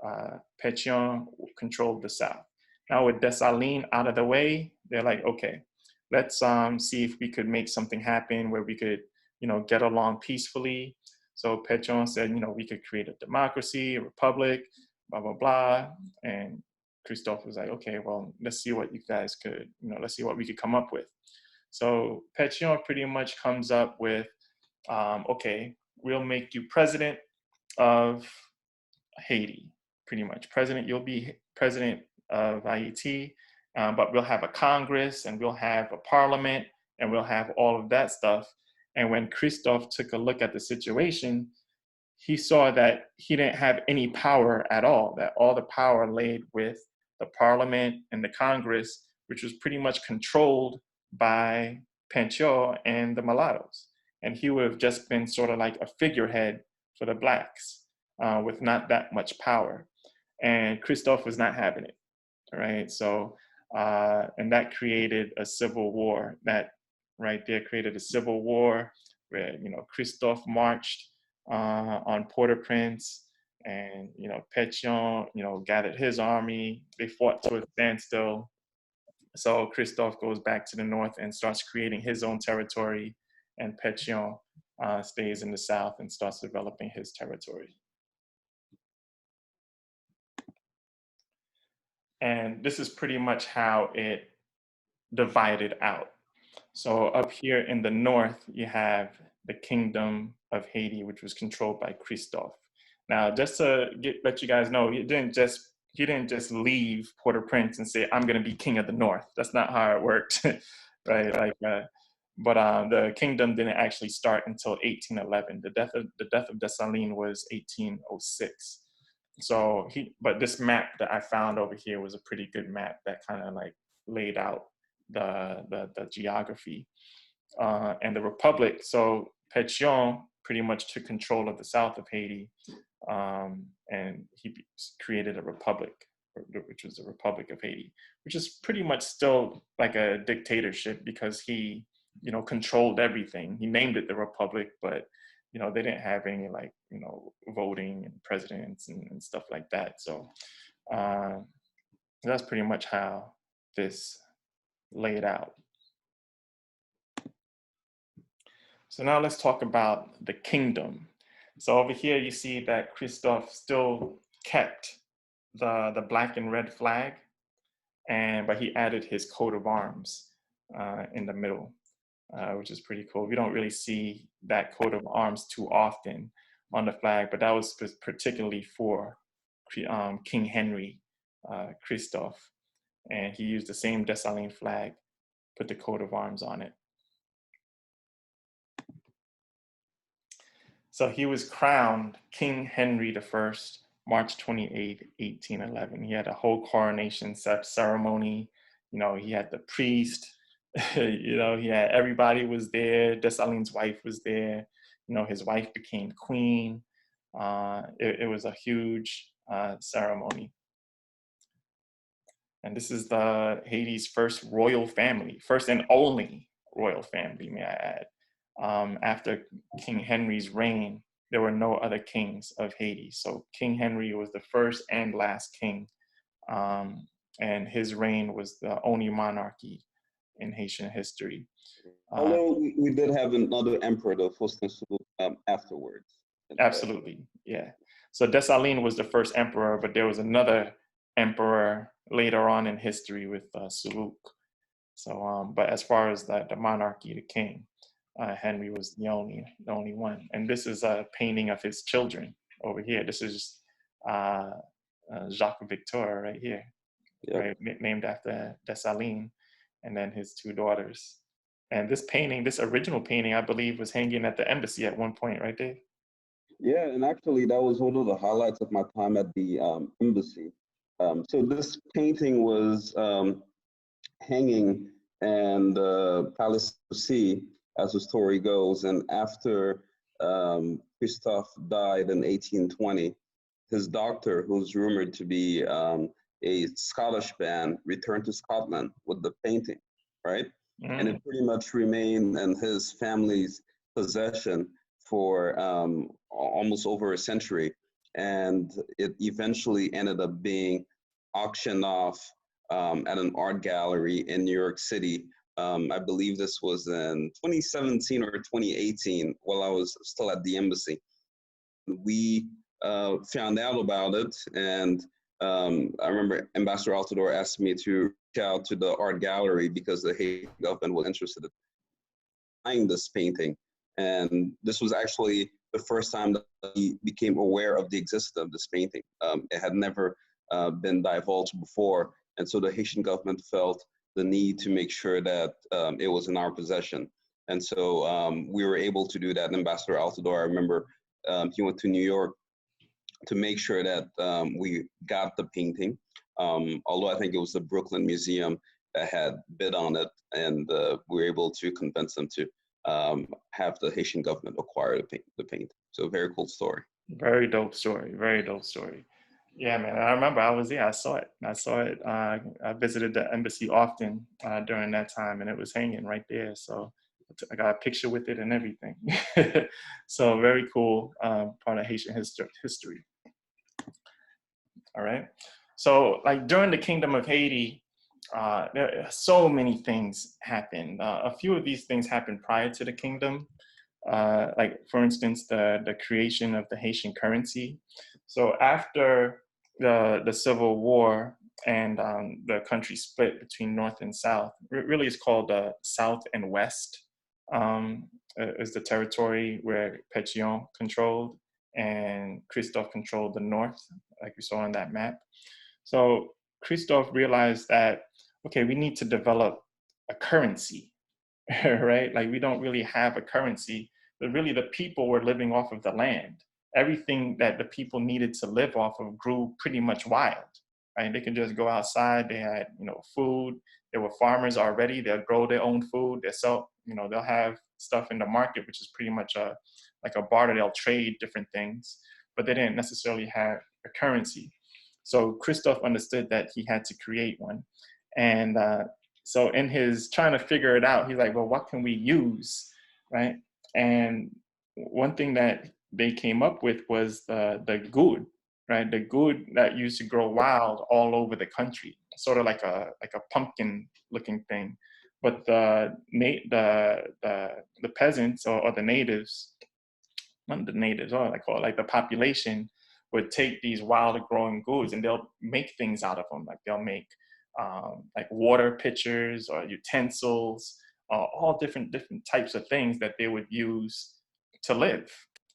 Pétion controlled the south. Now with Dessalines out of the way, they're like, okay, let's see if we could make something happen where we could, you know, get along peacefully. So Pétion said, you know, we could create a democracy, a republic, blah, blah, blah. And Christophe was like, okay, well, let's see what you guys could, you know, let's see what we could come up with. So Pétion pretty much comes up with, okay, we'll make you president of Haiti, pretty much. You'll be president of Haiti, but we'll have a Congress and we'll have a parliament and we'll have all of that stuff. And when Christophe took a look at the situation, he saw that he didn't have any power at all, that all the power laid with the parliament and the Congress, which was pretty much controlled by Pétion and the mulattoes. And he would have just been sort of like a figurehead for the blacks with not that much power. And Christophe was not having it, right? So, and that created a civil war. That right there created a civil war where, you know, Christophe marched on Port-au-Prince, and, you know, Pétion, you know, gathered his army. They fought to a standstill. So Christophe goes back to the north and starts creating his own territory, and Pétion stays in the south and starts developing his territory. And this is pretty much how it divided out. So up here in the north, you have the Kingdom of Haiti, which was controlled by Christophe. Now, just to let you guys know, he didn't just leave Port-au-Prince and say, I'm going to be king of the north. That's not how it worked, right? Like but the kingdom didn't actually start until 1811. The death of Dessalines was 1806. So but this map that I found over here was a pretty good map that kind of like laid out the geography and the republic. So Pétion pretty much took control of the south of Haiti, and he created a republic, which was the Republic of Haiti, which is pretty much still like a dictatorship because he, controlled everything. He named it the Republic, but they didn't have any like voting and presidents and stuff like that. So that's pretty much how this laid out. So now let's talk about the kingdom. So over here you see that Christophe still kept the black and red flag, but he added his coat of arms in the middle, which is pretty cool. We don't really see that coat of arms too often on the flag, but that was particularly for King Henry Christophe, and he used the same Dessalines flag, put the coat of arms on it. So he was crowned King Henry I, March 28, 1811. He had a whole coronation ceremony. He had the priest, he had everybody was there. Dessalines' wife was there. His wife became queen. It was a huge ceremony. And this is Haiti's first royal family, first and only royal family, may I add. After King Henry's reign, there were no other kings of Haiti. So King Henry was the first and last king, and his reign was the only monarchy in Haitian history. Although we did have another emperor, the afterwards. Absolutely, yeah. So Dessalines was the first emperor, but there was another emperor later on in history with Suluk. So, but as far as the monarchy, the king, Henry was the only one. And this is a painting of his children over here. This is Jacques Victor right here, yep. Right, named after Dessalines, and then his two daughters. And this painting, this original painting, I believe, was hanging at the embassy at one point, right, Dave? Yeah, and actually that was one of the highlights of my time at the embassy. So this painting was hanging in the Palace of Sea, as the story goes. And after Christophe died in 1820, his doctor, who's rumored to be a Scottish man, returned to Scotland with the painting, right? Mm. And it pretty much remained in his family's possession for almost over a century. And it eventually ended up being auctioned off at an art gallery in New York City. I believe this was in 2017 or 2018 while I was still at the embassy. We found out about it, and I remember Ambassador Altador asked me to reach out to the art gallery because the Haitian government was interested in buying this painting. And this was actually the first time that he became aware of the existence of this painting. It had never been divulged before. And so the Haitian government felt the need to make sure that it was in our possession. And so we were able to do that. Ambassador Altador, I remember he went to New York to make sure that we got the painting. Although I think it was the Brooklyn Museum that had bid on it, and we were able to convince them to have the Haitian government acquire the paint. So very cool story. Very dope story. Very dope story. Yeah, man. I remember I was there. I saw it. I visited the embassy often during that time, and it was hanging right there. So I got a picture with it and everything. So very cool part of Haitian history. All right. So like during the Kingdom of Haiti, there so many things happened. A few of these things happened prior to the kingdom. Like for instance, the creation of the Haitian currency. So after the Civil War and the country split between North and South, really it's called South and West, is the territory where Pétion controlled, and Christophe controlled the North, like we saw on that map. So Christophe realized that, okay, we need to develop a currency. right? Like we don't really have a currency, but really the people were living off of the land. Everything that the people needed to live off of grew pretty much wild, right? They could just go outside. They had, food. They were farmers already. They'll grow their own food. They sell, they'll have stuff in the market, which is pretty much like a barter. They'll trade different things, but they didn't necessarily have a currency. So Christophe understood that he had to create one. And so in his trying to figure it out, he's like, well, what can we use, right? And one thing that they came up with was the good, right? The good that used to grow wild all over the country, sort of like a pumpkin looking thing. But the peasants or the natives, not the natives, or I call it, like the population would take these wild growing goods and they'll make things out of them. Like they'll make like water pitchers or utensils, all different types of things that they would use to live,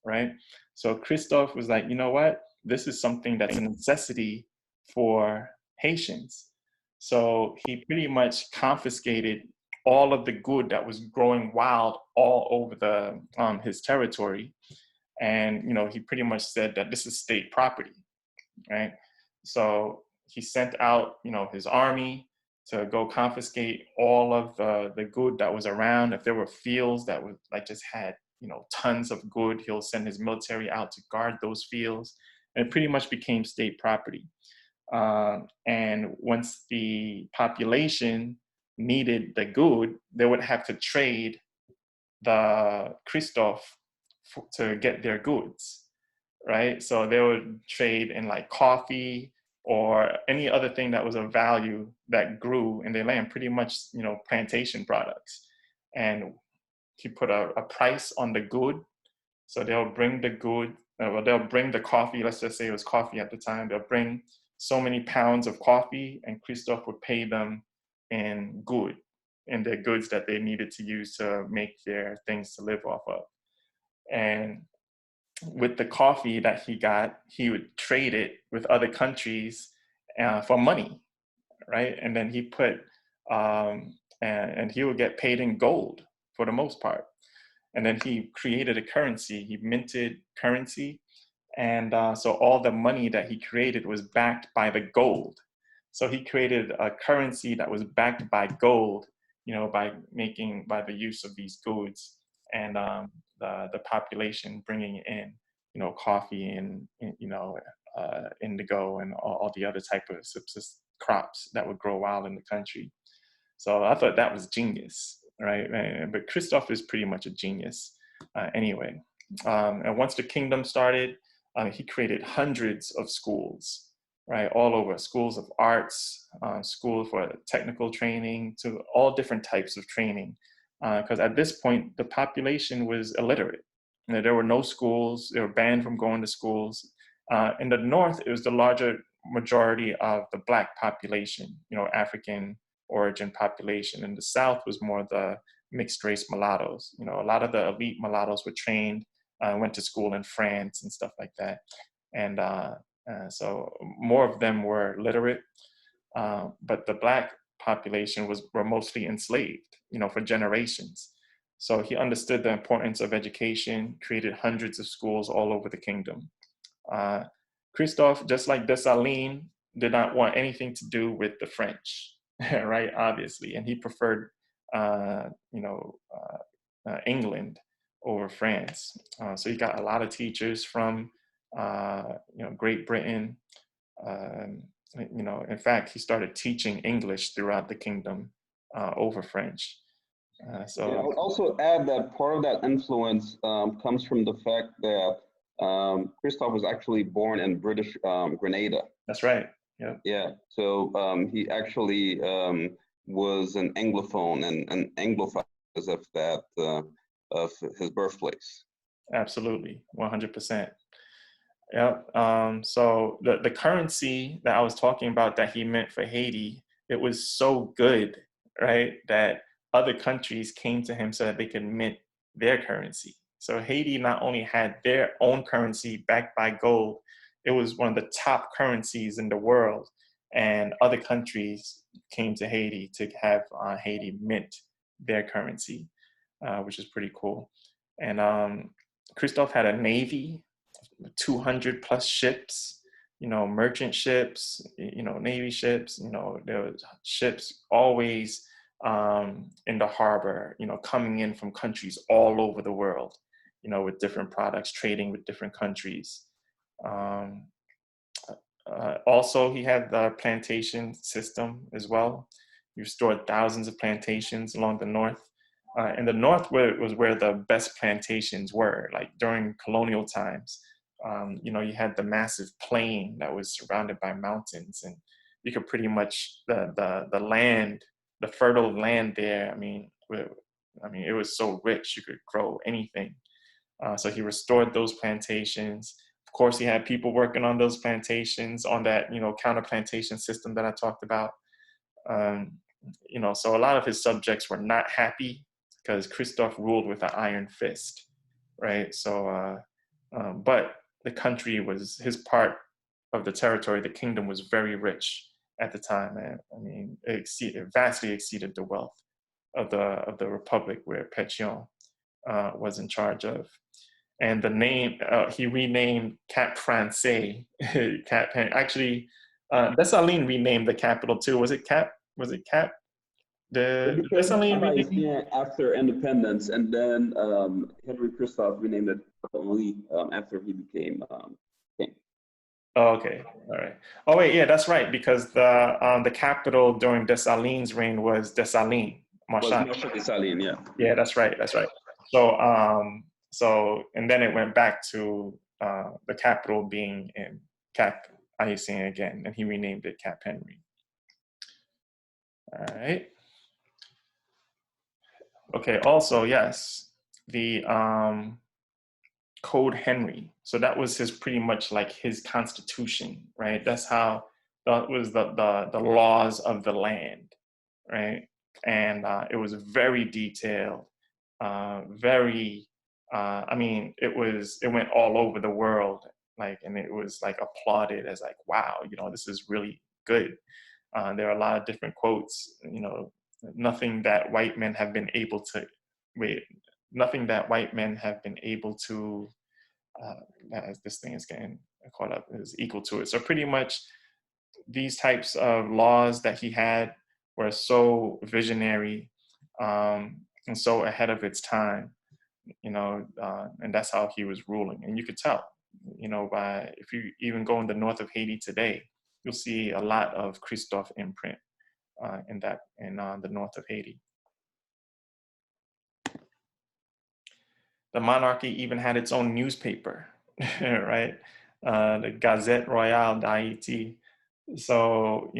right? So Christophe was like, you know what? This is something that's a necessity for Haitians. So he pretty much confiscated all of the good that was growing wild all over his territory, and he pretty much said that this is state property, right? So he sent out his army to go confiscate all of the good that was around. If there were fields that was like just had tons of good, he'll send his military out to guard those fields, and it pretty much became state property. And once the population needed the good, they would have to trade the Christophe to get their goods, right? So they would trade in like coffee or any other thing that was of value that grew in their land, pretty much, plantation products. And he put a price on the good. So they'll bring the good, they'll bring the coffee, let's just say it was coffee at the time, they'll bring so many pounds of coffee and Christophe would pay them in good, in their goods that they needed to use to make their things to live off of. And with the coffee that he got, he would trade it with other countries for money, right? And then he put, and he would get paid in gold for the most part. And then he created a currency, he minted currency. And so all the money that he created was backed by the gold. So he created a currency that was backed by gold, by the use of these goods, and the population bringing in, coffee and, indigo and all the other type of subsist crops that would grow wild in the country. So I thought that was genius, right? But Christophe is pretty much a genius anyway. And once the kingdom started, he created hundreds of schools, right, all over, schools of arts, schools for technical training, to all different types of training. Because at this point, the population was illiterate. There were no schools. They were banned from going to schools. In the north, it was the larger majority of the Black population, African origin population. In the south was more the mixed race mulattoes. A lot of the elite mulattoes were trained, went to school in France and stuff like that. And so more of them were literate, but the Black population were mostly enslaved, for generations. So he understood the importance of education, created hundreds of schools all over the kingdom. Christophe, just like Dessalines, did not want anything to do with the French, right? Obviously, and he preferred, England over France. So he got a lot of teachers from, Great Britain. In fact, he started teaching English throughout the kingdom over French. Yeah, I would also add that part of that influence comes from the fact that Christophe was actually born in British Grenada. That's right. Yeah. Yeah. So he actually was an Anglophone and an Anglophile because of that, of his birthplace. Absolutely, 100%. Yeah. So the currency that I was talking about that he meant for Haiti, it was so good, right, that other countries came to him so that they could mint their currency. So Haiti not only had their own currency backed by gold, it was one of the top currencies in the world. And other countries came to Haiti to have Haiti mint their currency, which is pretty cool. And Christophe had a navy, 200 plus ships, merchant ships, navy ships. There was ships always in the harbor, coming in from countries all over the world, with different products, trading with different countries. Also, he had the plantation system as well. He restored thousands of plantations along the north. In the north was where the best plantations were, like during colonial times. You had the massive plain that was surrounded by mountains, and you could pretty much, the land, the fertile land there, it was so rich, you could grow anything. So he restored those plantations. Of course, he had people working on those plantations, on that, counter plantation system that I talked about. So a lot of his subjects were not happy because Christophe ruled with an iron fist, right? So, but the country was, his part of the territory, the kingdom was very rich at the time. And it vastly exceeded the wealth of the republic where Pétion was in charge of. And the name, he renamed Cap Français. Actually, Dessalines renamed the capital too. Was it Cap? The Dessalines renamed after independence, and then Henry Christophe renamed it only after he became king. Oh, okay, all right. Oh wait, yeah, that's right, because the capital during Dessalines' reign was Dessalines, Marshal Dessalines, yeah. Yeah, that's right. So and then it went back to the capital being in Cap Haitien again, and he renamed it Cap Henry. All right. Okay. Also, yes, the Code Henry. So that was his, pretty much like his constitution, right? That was the laws of the land, right? And it was very detailed, it went all over the world, and it was like applauded as like, wow, this is really good. There are a lot of different quotes, nothing that white men have been able to, as this thing is getting caught up, is equal to it. So pretty much these types of laws that he had were so visionary, and so ahead of its time, and that's how he was ruling. And you could tell, if you even go in the north of Haiti today, you'll see a lot of Christophe imprint in the north of Haiti. The monarchy even had its own newspaper, right? The Gazette Royale d'Haïti. So,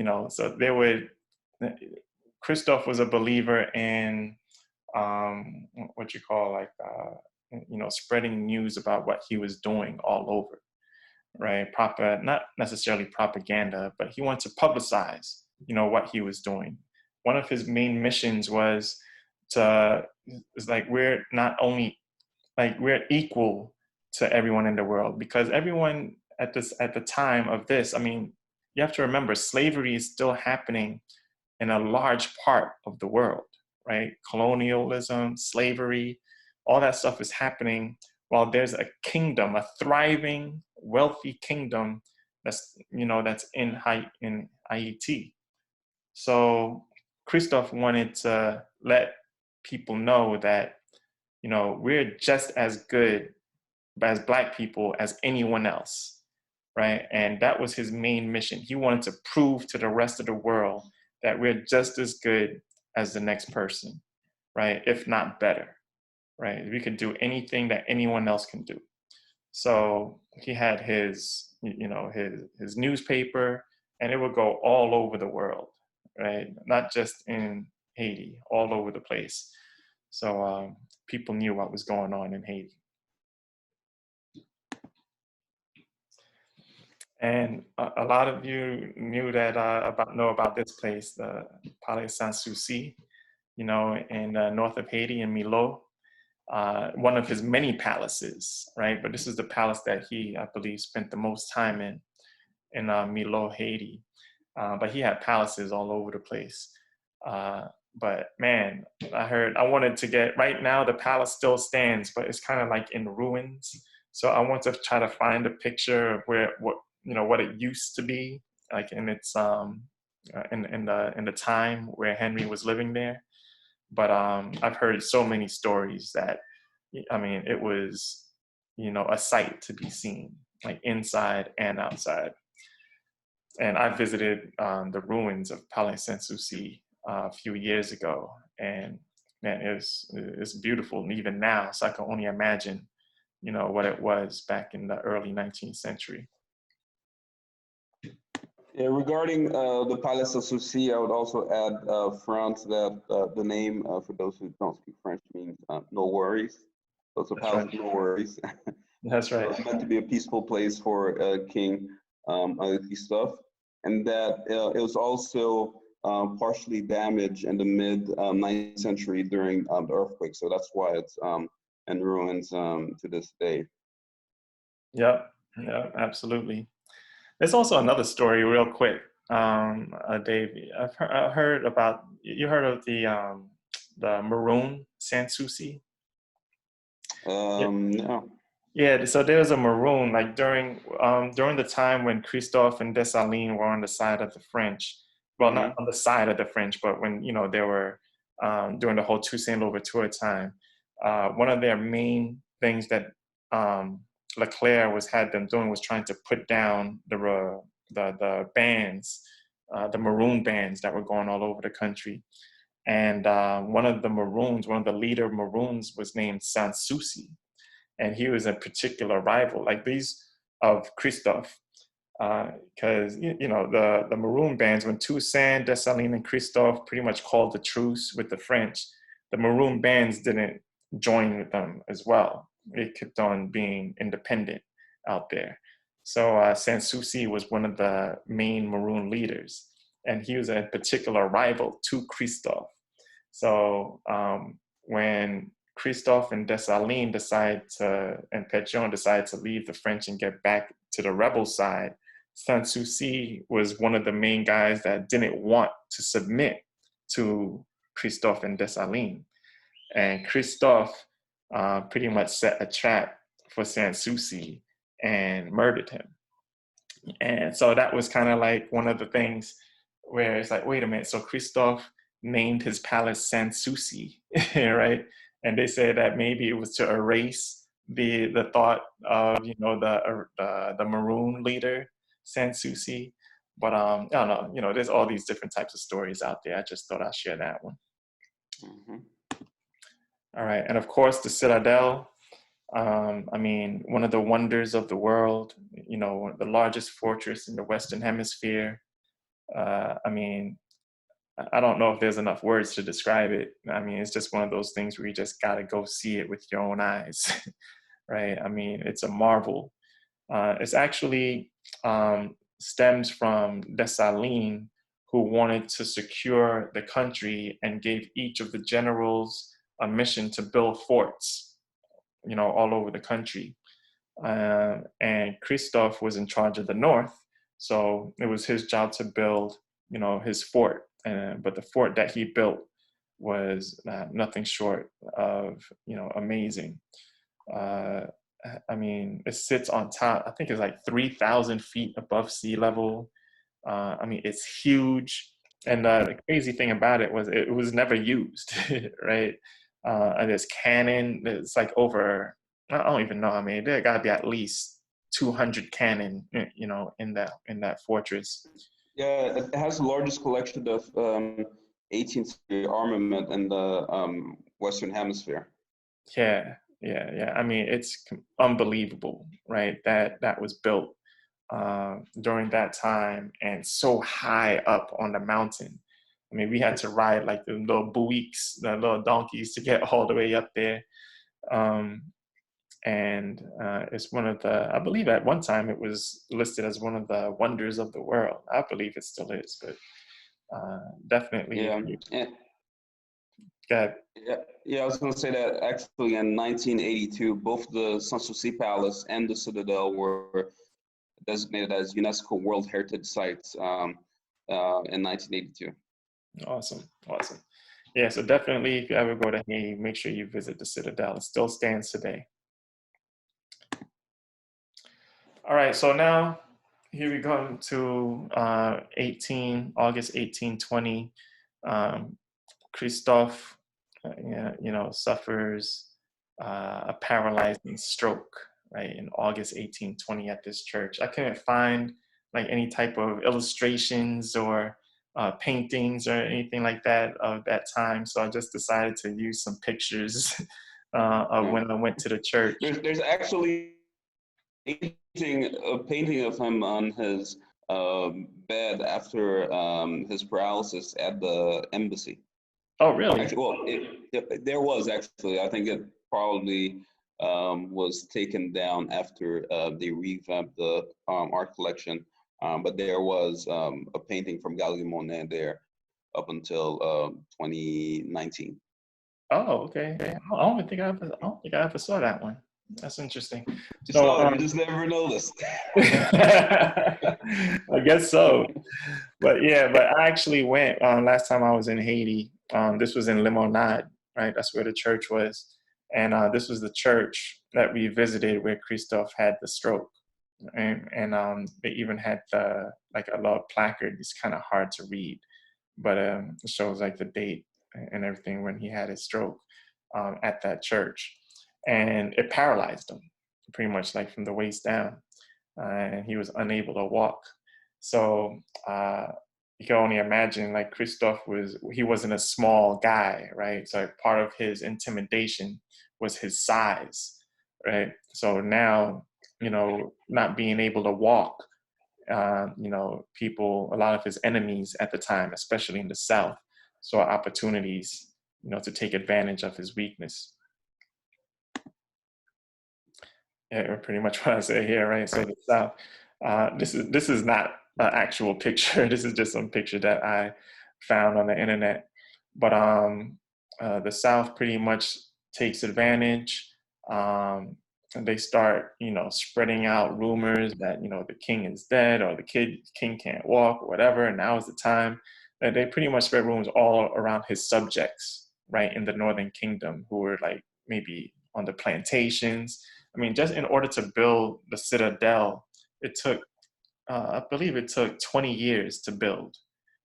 Christophe was a believer in spreading news about what he was doing all over, right? Not necessarily propaganda, but he wanted to publicize, what he was doing. One of his main missions was we're not only, we're equal to everyone in the world, because everyone at the time of this, you have to remember, slavery is still happening in a large part of the world, right? Colonialism, slavery, all that stuff is happening while there's a kingdom, a thriving, wealthy kingdom that's in Haiti. So Christophe wanted to let people know that, we're just as good as Black people as anyone else, right? And that was his main mission. He wanted to prove to the rest of the world that we're just as good as the next person, right? If not better, right? We can do anything that anyone else can do. So he had his newspaper, and it would go all over the world, right? Not just in Haiti, all over the place. So people knew what was going on in Haiti. And a lot of you knew that know about this place, the Palais Sans Souci, in north of Haiti, in Milo. One of his many palaces, right? But this is the palace that he, I believe, spent the most time in Milo, Haiti. But he had palaces all over the place. But man, I wanted to get, right now the palace still stands, but it's kind of like in ruins. So I want to try to find a picture of what it used to be, like in its in the time where Henry was living there. But I've heard so many stories that, I mean, it was, a sight to be seen, like inside and outside. And I visited the ruins of Palais Sanssouci a few years ago, and man, it's beautiful, and even now. So I can only imagine, what it was back in the early 19th century. Yeah, regarding the Palace of Soucy, I would also add, France, that the name, for those who don't speak French, means no worries. So it's a That's palace right. of no worries. That's So right. it's meant to be a peaceful place for King Christophe, and that it was also partially damaged in the mid 9th century during the earthquake. So that's why it's in ruins to this day. Yep. Yeah, absolutely. There's also another story, real quick, Dave. I heard about, you heard of the Maroon Sanssouci? No. Yeah, so there was a Maroon, like during the time when Christophe and Dessalines were on the side of the French. Well, not Hmm. on the side of the French, but when they were during the whole Toussaint Louverture time. One of their main things that Leclerc had them doing was trying to put down the bands, the Maroon bands that were going all over the country. And one of the leader Maroons was named Sanssouci, and he was a particular rival, like these of Christophe, because the Maroon bands, when Toussaint, Dessalines, and Christophe pretty much called the truce with the French, the Maroon bands didn't join with them as well. It kept on being independent out there. So Sanssouci was one of the main Maroon leaders, and he was a particular rival to Christophe. So when Christophe and Dessalines and Pétion decide to leave the French and get back to the rebel side, Sanssouci was one of the main guys that didn't want to submit to Christophe and Dessalines. And Christophe pretty much set a trap for Sanssouci and murdered him. And so that was kind of like one of the things where it's like, wait a minute, so Christophe named his palace Sanssouci, right? And they said that maybe it was to erase the thought of the Maroon leader Sanssouci. But I don't know, there's all these different types of stories out there. I just thought I'd share that one. Hmm. All right, and of course the Citadel. I mean, one of the wonders of the world. The largest fortress in the Western Hemisphere. I mean, I don't know if there's enough words to describe it. I mean, it's just one of those things where you just got to go see it with your own eyes, right? I mean, it's a marvel. It's actually stems from Dessalines, who wanted to secure the country and gave each of the generals a mission to build forts, all over the country. And Christophe was in charge of the north, so it was his job to build, his fort. But the fort that he built was nothing short of, amazing. Uh, I mean, it sits on top. I think it's like 3,000 feet above sea level. I mean, it's huge. And the crazy thing about it was it was never used, right? And this cannon, it's like over, I don't even know. I mean, there got to be at least 200 cannon, in that fortress. Yeah, it has the largest collection of 18th century armament in the Western Hemisphere. Yeah, yeah, yeah. I mean, it's unbelievable, right? That was built during that time and so high up on the mountain. I mean, we had to ride like the little buicks, the little donkeys to get all the way up there. Um, and it's one of the, I believe at one time it was listed as one of the wonders of the world. I believe it still is, but definitely if Yeah, you and, get, yeah. I was going to say that actually in 1982, both the Sanssouci Palace and the Citadel were designated as UNESCO World Heritage Sites in 1982. awesome, awesome. Yeah, so definitely if you ever go to Haiti, make sure you visit the Citadel. It still stands today. All right, so now here we come to August 1820. Um, Christophe, yeah, suffers a paralyzing stroke, right, in August 1820 at this church. I couldn't find like any type of illustrations or paintings or anything like that of that time, so I just decided to use some pictures of when I went to the church. There's actually a painting of him on his bed after his paralysis at the embassy. Oh, really? Actually, well, there was actually. I think it probably was taken down after they revamped the art collection. But there was a painting from Galerie Monet there up until 2019. Oh, okay. I don't think I ever saw that one. That's interesting. So, So you just never noticed. I guess so. But yeah, but I actually went last time I was in Haiti. This was in Limonade, right? That's where the church was, and this was the church that we visited where Christophe had the stroke, and they even had like a little placard. It's kind of hard to read, but it shows like the date and everything when he had his stroke at that church, and it paralyzed him pretty much like from the waist down, and he was unable to walk. So you can only imagine, like Christophe he wasn't a small guy, right? So part of his intimidation was his size, right? So now, not being able to walk, a lot of his enemies at the time, especially in the South, saw opportunities, to take advantage of his weakness. Yeah, pretty much what I say here, right? So the South, this is not an actual picture. This is just some picture that I found on the internet. But the South pretty much takes advantage. And they start, spreading out rumors that the king is dead or the king can't walk or whatever. And now is the time that they pretty much spread rumors all around his subjects, right, in the Northern Kingdom, who were like maybe on the plantations. I mean, just in order to build the Citadel, it took, I believe it took 20 years to build,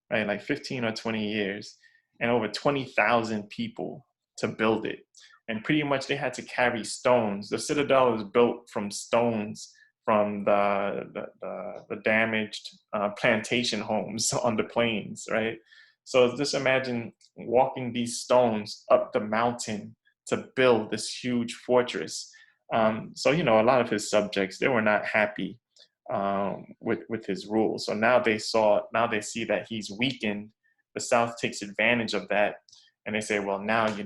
right? Like 15 or 20 years, and over 20,000 people to build it. And pretty much they had to carry stones. The Citadel was built from stones from the damaged plantation homes on the plains, right? So just imagine walking these stones up the mountain to build this huge fortress. So a lot of his subjects, they were not happy with his rule. So now they see that he's weakened. The South takes advantage of that, and they say, well, now you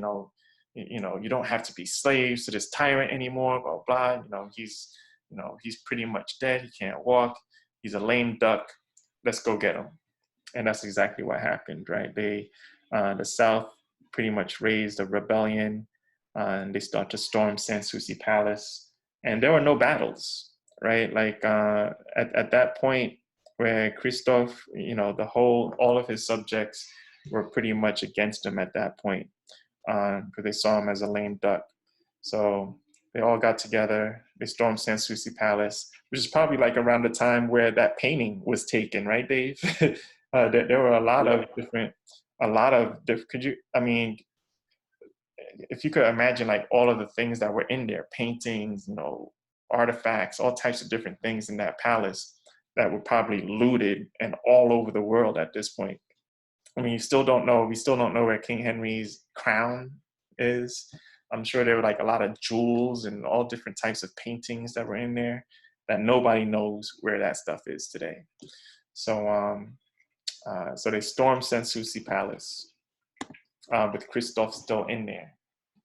don't have to be slaves to this tyrant anymore. Blah blah. He's pretty much dead. He can't walk. He's a lame duck. Let's go get him. And that's exactly what happened, right? The South pretty much raised a rebellion, and they start to storm Sanssouci Palace, and there were no battles, right? Like at that point where Christophe, all of his subjects were pretty much against him at that point, because they saw him as a lame duck. So they all got together. They stormed Sanssouci Palace, which is probably like around the time where that painting was taken, right, Dave? There were a lot of different. Could you? I mean, if you could imagine like all of the things that were in there, paintings, artifacts, all types of different things in that palace that were probably looted and all over the world at this point. I mean, we still don't know where King Henry's crown is. I'm sure there were like a lot of jewels and all different types of paintings that were in there that nobody knows where that stuff is today. So, so they stormed Sanssouci Palace with Christophe still in there.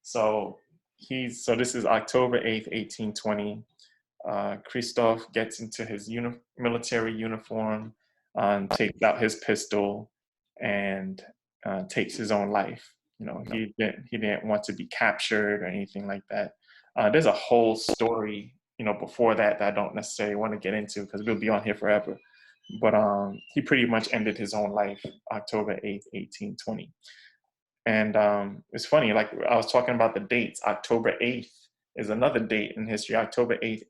So this is October 8th, 1820. Christophe gets into his military uniform, takes out his pistol, and takes his own life. He didn't want to be captured or anything like that. There's a whole story, before that I don't necessarily want to get into because we'll be on here forever. But he pretty much ended his own life October 8th, 1820. And it's funny, like I was talking about the dates. October 8th is another date in history. October 8th,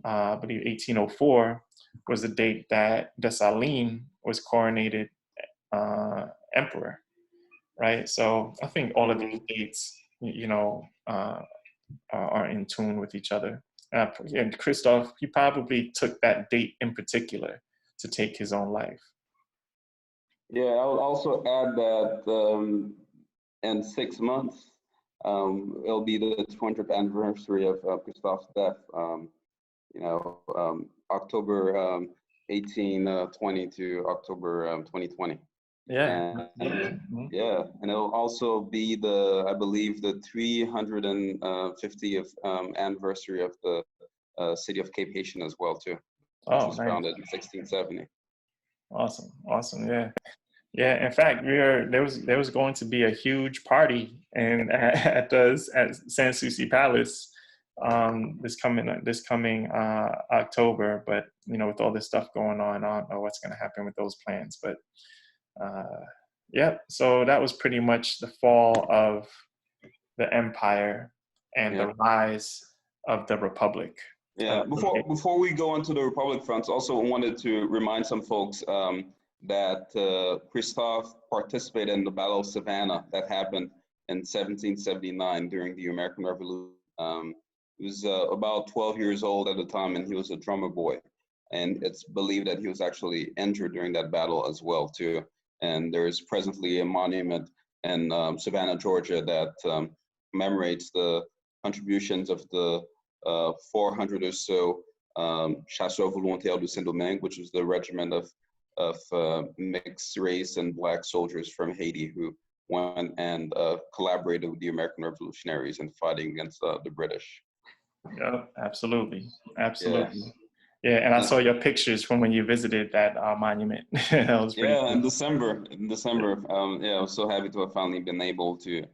I believe 1804 was the date that Dessalines was coronated emperor, right? So I think all of these dates, are in tune with each other. And Christophe, he probably took that date in particular to take his own life. Yeah, I'll also add that in 6 months, it'll be the 200th anniversary of Christophe's death. October 1820 to October 2020. Yeah. And yeah, and it'll also be I believe, the 350th anniversary of the city of Cape Haitian as well too, which was Nice. founded in 1670. Awesome. Yeah. In fact, there was going to be a huge party at Sanssouci Palace this coming October, but with all this stuff going on, I don't know what's going to happen with those plans. But yeah, so that was pretty much the fall of the empire and the rise of the republic. Yeah, before we go into the Republic fronts, also wanted to remind some folks that Christophe participated in the Battle of Savannah that happened in 1779 during the American Revolution. He was about 12 years old at the time, and he was a drummer boy. And it's believed that he was actually injured during that battle as well too. And there is presently a monument in Savannah, Georgia, that commemorates the contributions of the 400 or so chasseurs volontaires du Saint-Domingue, which is the regiment of mixed race and Black soldiers from Haiti who went and collaborated with the American revolutionaries in fighting against the British. Yeah, absolutely. Yeah, and I saw your pictures from when you visited that monument. That was pretty cool. In December. I was so happy to have finally been able to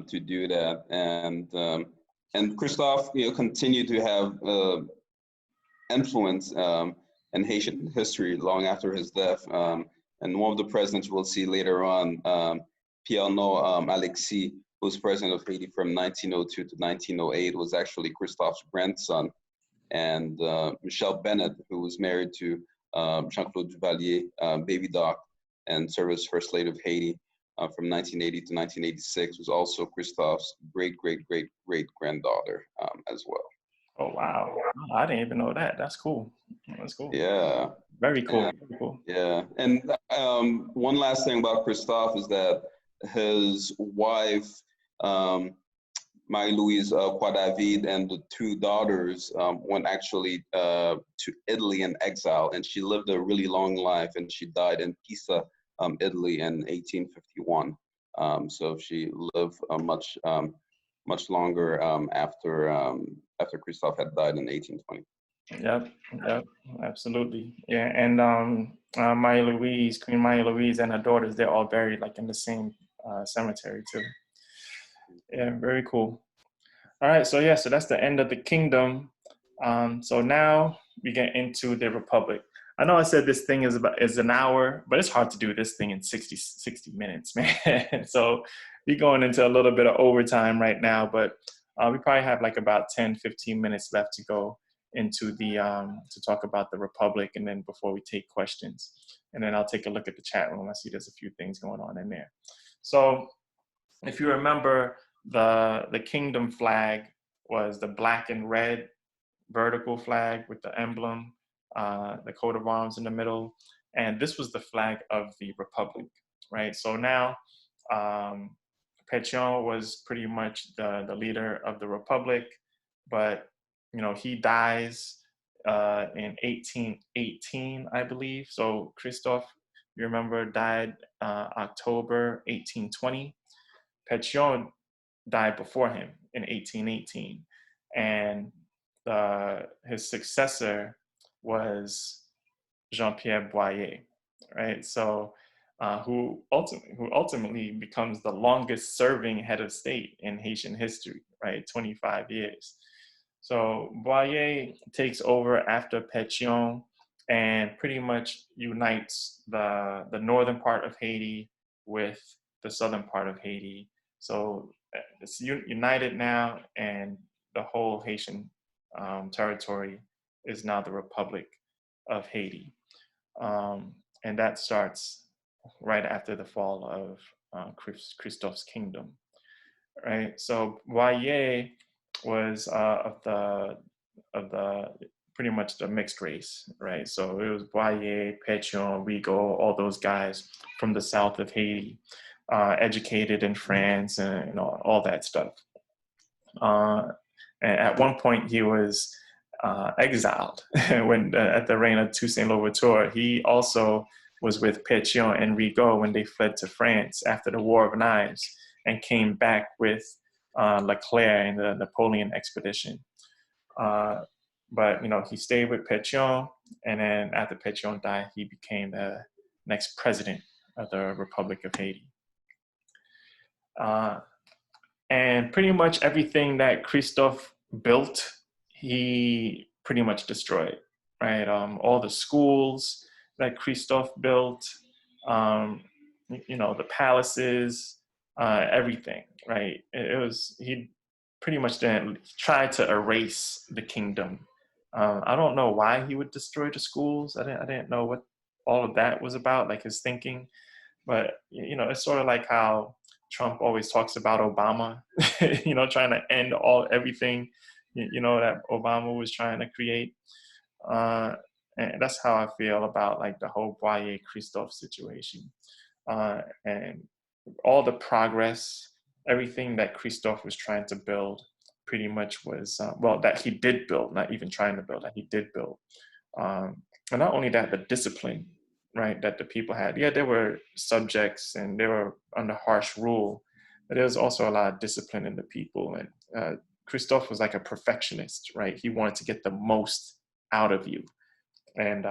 do that. And Christophe, continued to have influence in Haitian history long after his death. And one of the presidents we'll see later on, Pierre Alexis, who was president of Haiti from 1902 to 1908, was actually Christophe's grandson. And Michelle Bennett, who was married to Jean-Claude Duvalier, Baby Doc, and served as First Lady of Haiti from 1980 to 1986, was also Christophe's great-great-great-great-granddaughter as well. Oh, wow. I didn't even know that. That's cool. Yeah. Very cool. Very cool. Yeah. And one last thing about Christophe is that his wife, Marie-Louise David, and the two daughters went actually to Italy in exile, and she lived a really long life, and she died in Pisa, Italy in 1851. So she lived much longer after Christophe had died in 1820. Yep, absolutely. Yeah, and Queen Marie Louise and her daughters, they're all buried like in the same cemetery too. Yeah, very cool. All right, so that's the end of the kingdom. So now we get into the republic. I know I said this thing is an hour, but it's hard to do this thing in 60 minutes, man. So we're going into a little bit of overtime right now, but we probably have like about 10-15 minutes left to go into the to talk about the republic, and then before we take questions, and then I'll take a look at the chat room. I see there's a few things going on in there. So if you remember, the kingdom flag was the black and red vertical flag with the emblem, the coat of arms in the middle, and this was the flag of the republic, right? So now Pétion was pretty much the leader of the republic, but he dies in 1818, I believe. So Christophe, you remember, died October 1820. Pétion died before him in 1818, and his successor was Jean-Pierre Boyer, right? So who ultimately becomes the longest serving head of state in Haitian history, right? 25 years. So Boyer takes over after Pétion and pretty much unites the northern part of Haiti with the southern part of Haiti. So it's united now, and the whole Haitian territory is now the Republic of Haiti. And that starts right after the fall of Christophe's kingdom, right? So Boyer was of the pretty much the mixed race, right? So it was Boyer, Pétion, Rigaud, all those guys from the south of Haiti, educated in France and all that stuff. And at one point, he was exiled when at the reign of Toussaint Louverture. He also was with Pétion and Rigaud when they fled to France after the War of Knives and came back with Leclerc in the Napoleon expedition. But he stayed with Pétion, and then after Pétion died, he became the next president of the Republic of Haiti. And pretty much everything that Christophe built, he pretty much destroyed, right? All the schools that Christophe built, the palaces, everything, right? He pretty much tried to erase the kingdom. I don't know why he would destroy the schools. I didn't know what all of that was about, like his thinking. But it's sort of like how Trump always talks about Obama, trying to end everything, that Obama was trying to create. And that's how I feel about like the whole Boyer Christophe situation. And all the progress, everything that Christophe was trying to build pretty much was, that he did build, not even trying to build, that he did build. And not only that, the discipline, right, that the people had. Yeah, they were subjects and they were under harsh rule, but there was also a lot of discipline in the people. And Christophe was like a perfectionist, right? He wanted to get the most out of you. And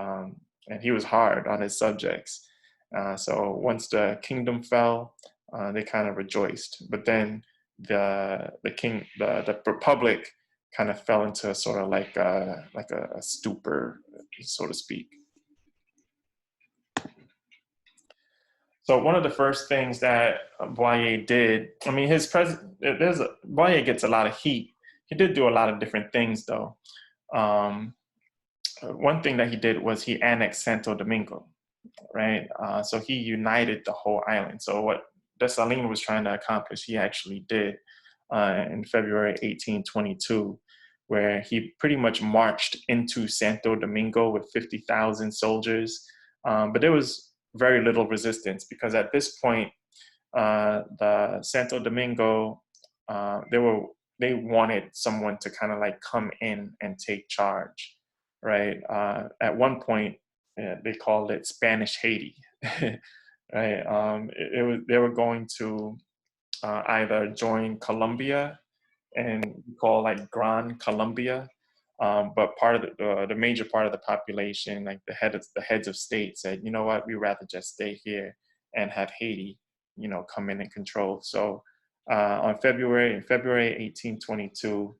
he was hard on his subjects. So once the kingdom fell, they kind of rejoiced. But then the republic kind of fell into sort of like a stupor, so to speak. So one of the first things that Boyer did, I mean, Boyer gets a lot of heat. He did do a lot of different things, though. One thing that he did was he annexed Santo Domingo, right? So he united the whole island. So what Dessalines was trying to accomplish, he actually did in February 1822, where he pretty much marched into Santo Domingo with 50,000 soldiers. But there was very little resistance because at this point, the Santo Domingo, they wanted someone to kind of like come in and take charge, right? At one point, they called it Spanish Haiti, right? They were going to either join Colombia and call like Gran Colombia, but part of the major part of the population, like the heads of state, said, you know what, we'd rather just stay here and have Haiti, come in and control. So in February 1822,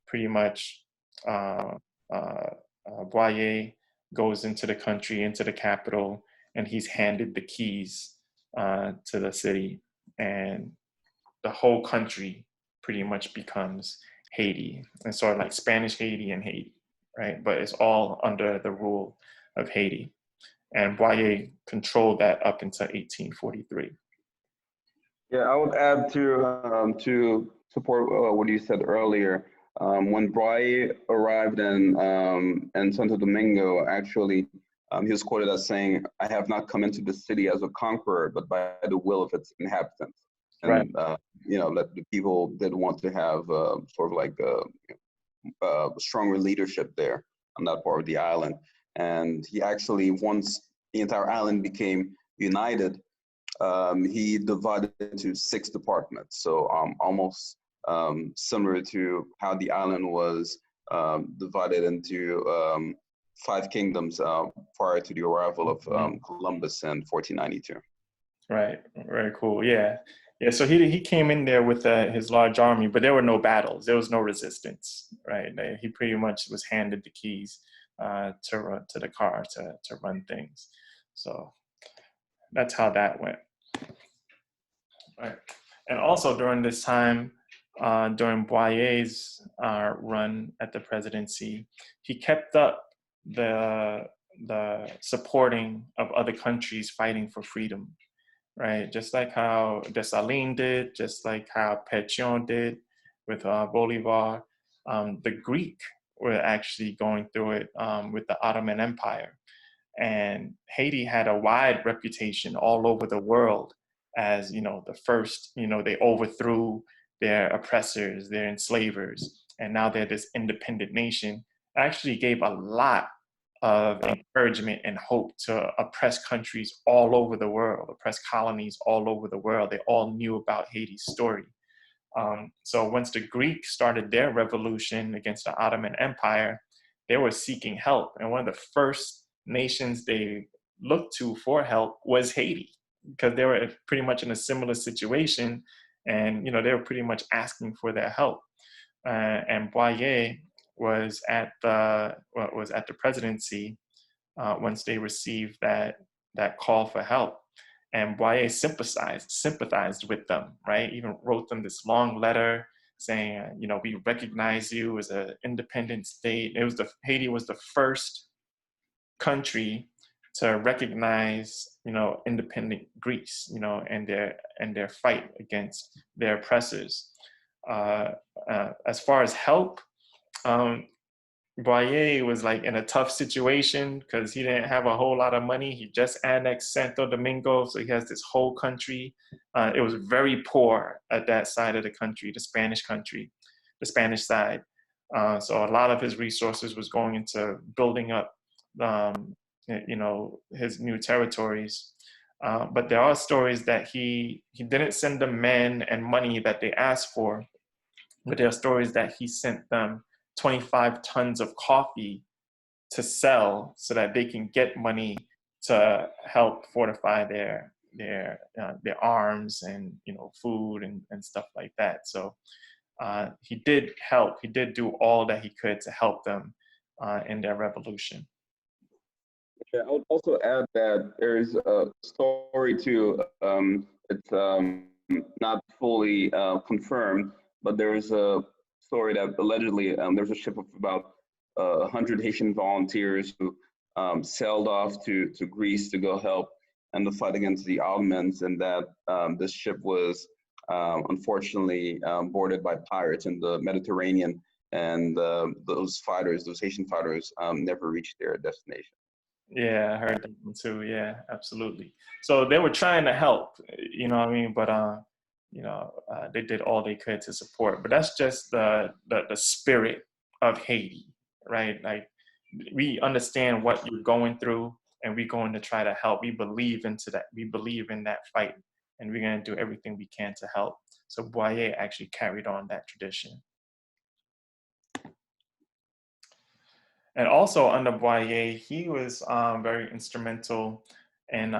pretty much Boyer goes into the country, into the capital, and he's handed the keys to the city, and the whole country pretty much becomes Haiti. And sort of like Spanish Haiti and Haiti, right? But it's all under the rule of Haiti. And Boyer controlled that up until 1843. Yeah, I would add to support what you said earlier. When Boyer arrived in Santo Domingo, actually, he was quoted as saying, "I have not come into the city as a conqueror, but by the will of its inhabitants." And right. That the people did want to have sort of like a stronger leadership there on that part of the island. And he actually, once the entire island became united, he divided into 6 departments. So almost similar to how the island was divided into 5 kingdoms prior to the arrival of Columbus in 1492. Right. Very cool. Yeah. Yeah. So he came in there with his large army, but there were no battles. There was no resistance. Right. He pretty much was handed the keys to the car to run things. So that's how that went. Right. And also during this time, during Boyer's run at the presidency, he kept up the supporting of other countries fighting for freedom, right? Just like how Dessalines did, just like how Pétion did with Bolivar. The Greek were actually going through it with the Ottoman Empire. And Haiti had a wide reputation all over the world as, the first, they overthrew their oppressors, their enslavers, and now they're this independent nation. Actually gave a lot of encouragement and hope to oppressed countries all over the world, oppressed colonies all over the world. They all knew about Haiti's story. So once the Greeks started their revolution against the Ottoman Empire, they were seeking help. And one of the first nations they looked to for help was Haiti, because they were pretty much in a similar situation. And, they were pretty much asking for their help. And Boyer was at the presidency once they received that call for help. And Boyer sympathized with them, right? Even wrote them this long letter saying, we recognize you as an independent state. Haiti was the first country to recognize, independent Greece, and their fight against their oppressors. As far as help, Boyer was like in a tough situation because he didn't have a whole lot of money. He just annexed Santo Domingo, so he has this whole country. It was very poor at that side of the country, the Spanish side. So a lot of his resources was going into building up, his new territories. But there are stories that he didn't send them men and money that they asked for, but there are stories that he sent them 25 tons of coffee to sell so that they can get money to help fortify their arms and food and stuff like that. So he did help. He did do all that he could to help them in their revolution. Yeah, I would also add that there's a story too. It's not fully confirmed, but there's a story that allegedly there's a ship of about 100 Haitian volunteers who sailed off to Greece to go help in the fight against the Ottomans, and that this ship was unfortunately boarded by pirates in the Mediterranean, and those Haitian fighters, never reached their destination. Yeah, I heard that one too. Yeah, absolutely. So they were trying to help, what I mean? But they did all they could to support. But that's just the spirit of Haiti, right? Like, we understand what you're going through, and we're going to try to help. We believe into that. We believe in that fight, and we're going to do everything we can to help. So Boyer actually carried on that tradition. And also under Boyer, he was very instrumental in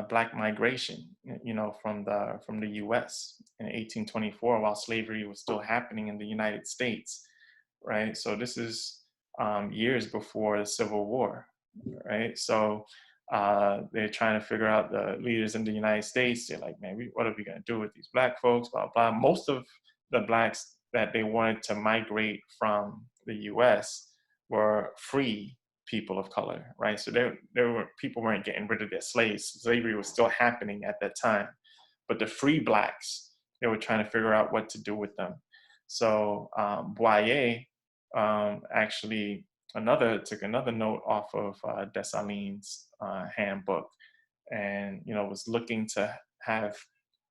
Black migration, from the U.S. in 1824, while slavery was still happening in the United States, right? So this is years before the Civil War, right? So they're trying to figure out, the leaders in the United States, they're like, man, what are we going to do with these Black folks, blah, blah. Most of the Blacks that they wanted to migrate from the US were free people of color, right? So people weren't getting rid of their slaves. Slavery was still happening at that time. But the free Blacks, they were trying to figure out what to do with them. So Boyer actually took another note off of Dessalines' handbook, and was looking to have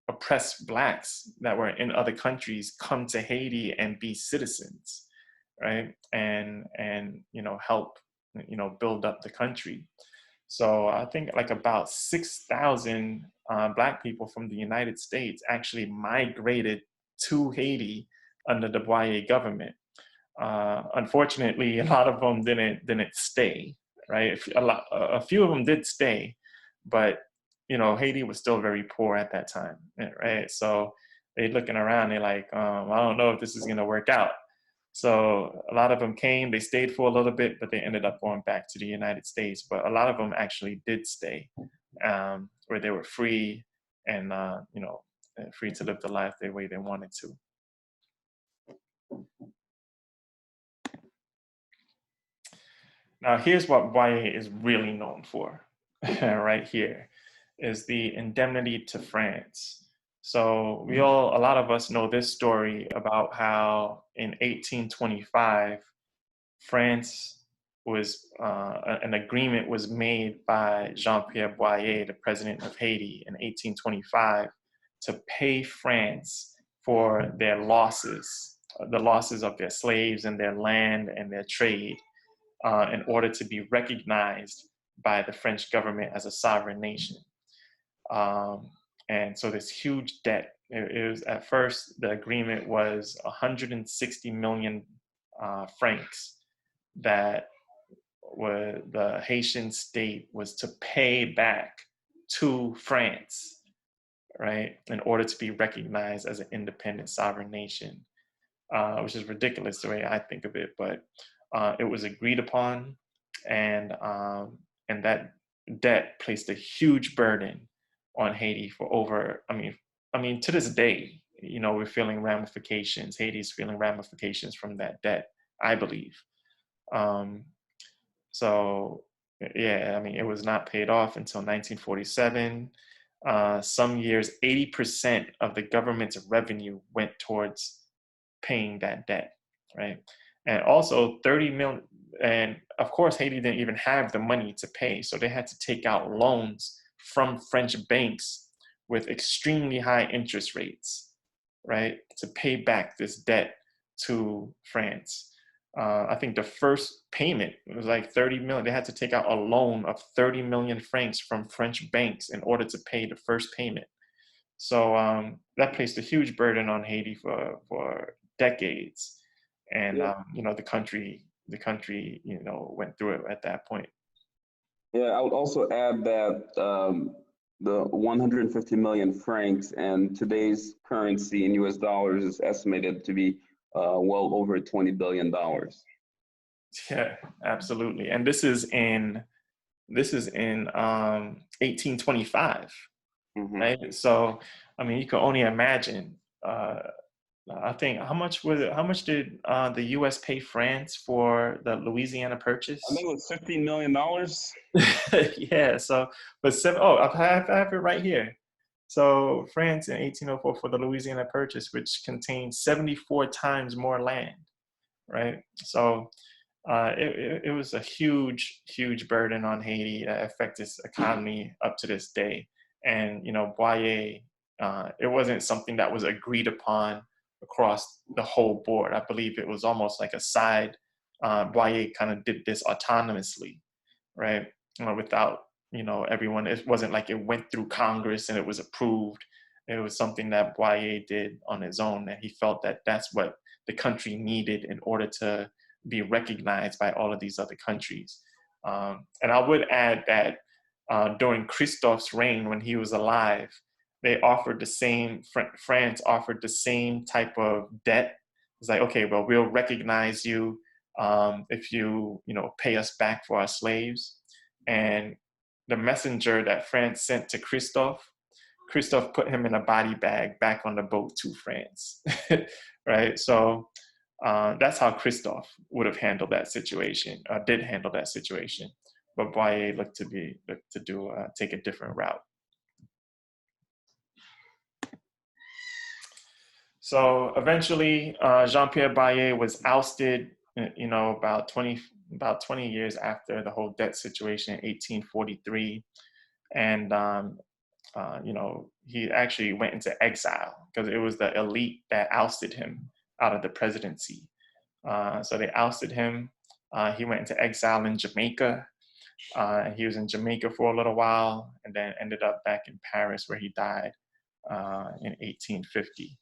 oppressed Blacks that were in other countries come to Haiti and be citizens, right? And help build up the country. So I think like about 6,000 Black people from the United States actually migrated to Haiti under the Boyer government. Unfortunately, a lot of them didn't stay, right? A few of them did stay, but Haiti was still very poor at that time, right? So they're looking around, they're like, I don't know if this is gonna work out. So a lot of them came, they stayed for a little bit, but they ended up going back to the United States. But a lot of them actually did stay, where they were free, and free to live the life the way they wanted to. Now, here's what Boyer is really known for, right here, is the indemnity to France. So a lot of us know this story about how in 1825, France was, an agreement was made by Jean-Pierre Boyer, the president of Haiti, in 1825, to pay France for their losses, the losses of their slaves and their land and their trade, in order to be recognized by the French government as a sovereign nation. And so this huge debt, it was, at first, the agreement was 160 million francs that the Haitian state was to pay back to France, right, in order to be recognized as an independent sovereign nation, which is ridiculous the way I think of it, but it was agreed upon, and that debt placed a huge burden on Haiti for over, I mean, to this day, we're feeling ramifications. Haiti's feeling ramifications from that debt, I believe. So yeah, I mean, it was not paid off until 1947. Some years, 80% of the government's revenue went towards paying that debt, right? And also 30 million, and of course, Haiti didn't even have the money to pay. So they had to take out loans from French banks with extremely high interest rates, right, to pay back this debt to France. I think the first payment was like 30 million. They had to take out a loan of 30 million francs from French banks in order to pay the first payment. So that placed a huge burden on Haiti for decades, and the country went through it at that point. Yeah, I would also add that the 150 million francs and today's currency in US dollars is estimated to be well over $20 billion. Yeah, absolutely. And this is in 1825, right? So, I mean, you can only imagine. I think how much was it? How much did the U.S. pay France for the Louisiana Purchase? I think it was $15 million. Yeah. So, but I have it right here. So France in 1804 for the Louisiana Purchase, which contained 74 times more land, right? So it was a huge burden on Haiti that affected its economy up to this day. And Boyer, it wasn't something that was agreed upon across the whole board. I believe it was almost like a side. Boyer kind of did this autonomously, right? Without everyone. It wasn't like it went through Congress and it was approved. It was something that Boyer did on his own, and he felt that that's what the country needed in order to be recognized by all of these other countries. And I would add that during Christophe's reign, when he was alive, they offered the same, France offered the same type of debt. It's like, okay, well, we'll recognize you if you pay us back for our slaves. And the messenger that France sent to Christophe put him in a body bag back on the boat to France, right? So that's how Christophe would have handled that situation, did handle that situation. But Boyer looked to take a different route. So eventually, Jean-Pierre Boyer was ousted, about 20 years after the whole debt situation in 1843. And, he actually went into exile because it was the elite that ousted him out of the presidency. So they ousted him. He went into exile in Jamaica. He was in Jamaica for a little while and then ended up back in Paris where he died in 1850.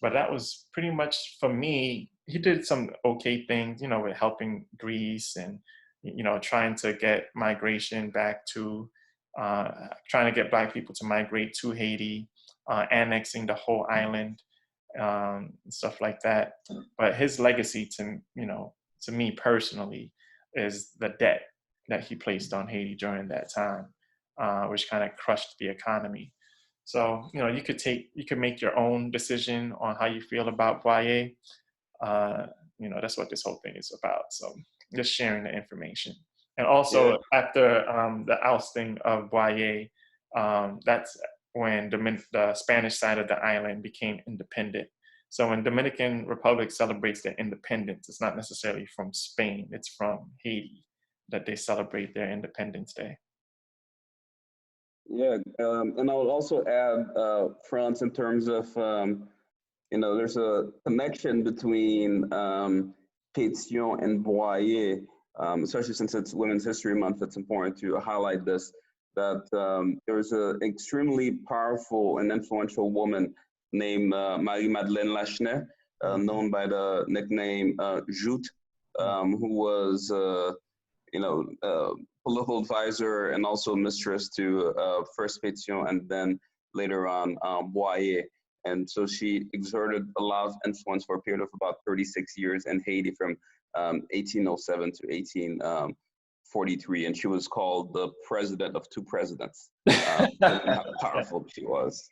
But that was pretty much, for me, he did some okay things, with helping Greece and, trying to get migration back to, trying to get Black people to migrate to Haiti, annexing the whole island, stuff like that. But his legacy to me personally is the debt that he placed on Haiti during that time, which kind of crushed the economy. So, you could make your own decision on how you feel about Boyer. That's what this whole thing is about. So just sharing the information. And Yeah. also after the ousting of Boyer, that's when the Spanish side of the island became independent. So when Dominican Republic celebrates their independence, it's not necessarily from Spain, it's from Haiti that they celebrate their Independence Day. Yeah, and I would also add, France, in terms of, there's a connection between Pétion and Boyer, especially since it's Women's History Month. It's important to highlight this, that there's an extremely powerful and influential woman named Marie-Madeleine Lachenay, known by the nickname Joute, who was, political advisor and also mistress to first Pétion and then later on Boyer. And so she exerted a lot of influence for a period of about 36 years in Haiti from 1807 to 1843. And she was called the president of two presidents, given how powerful she was.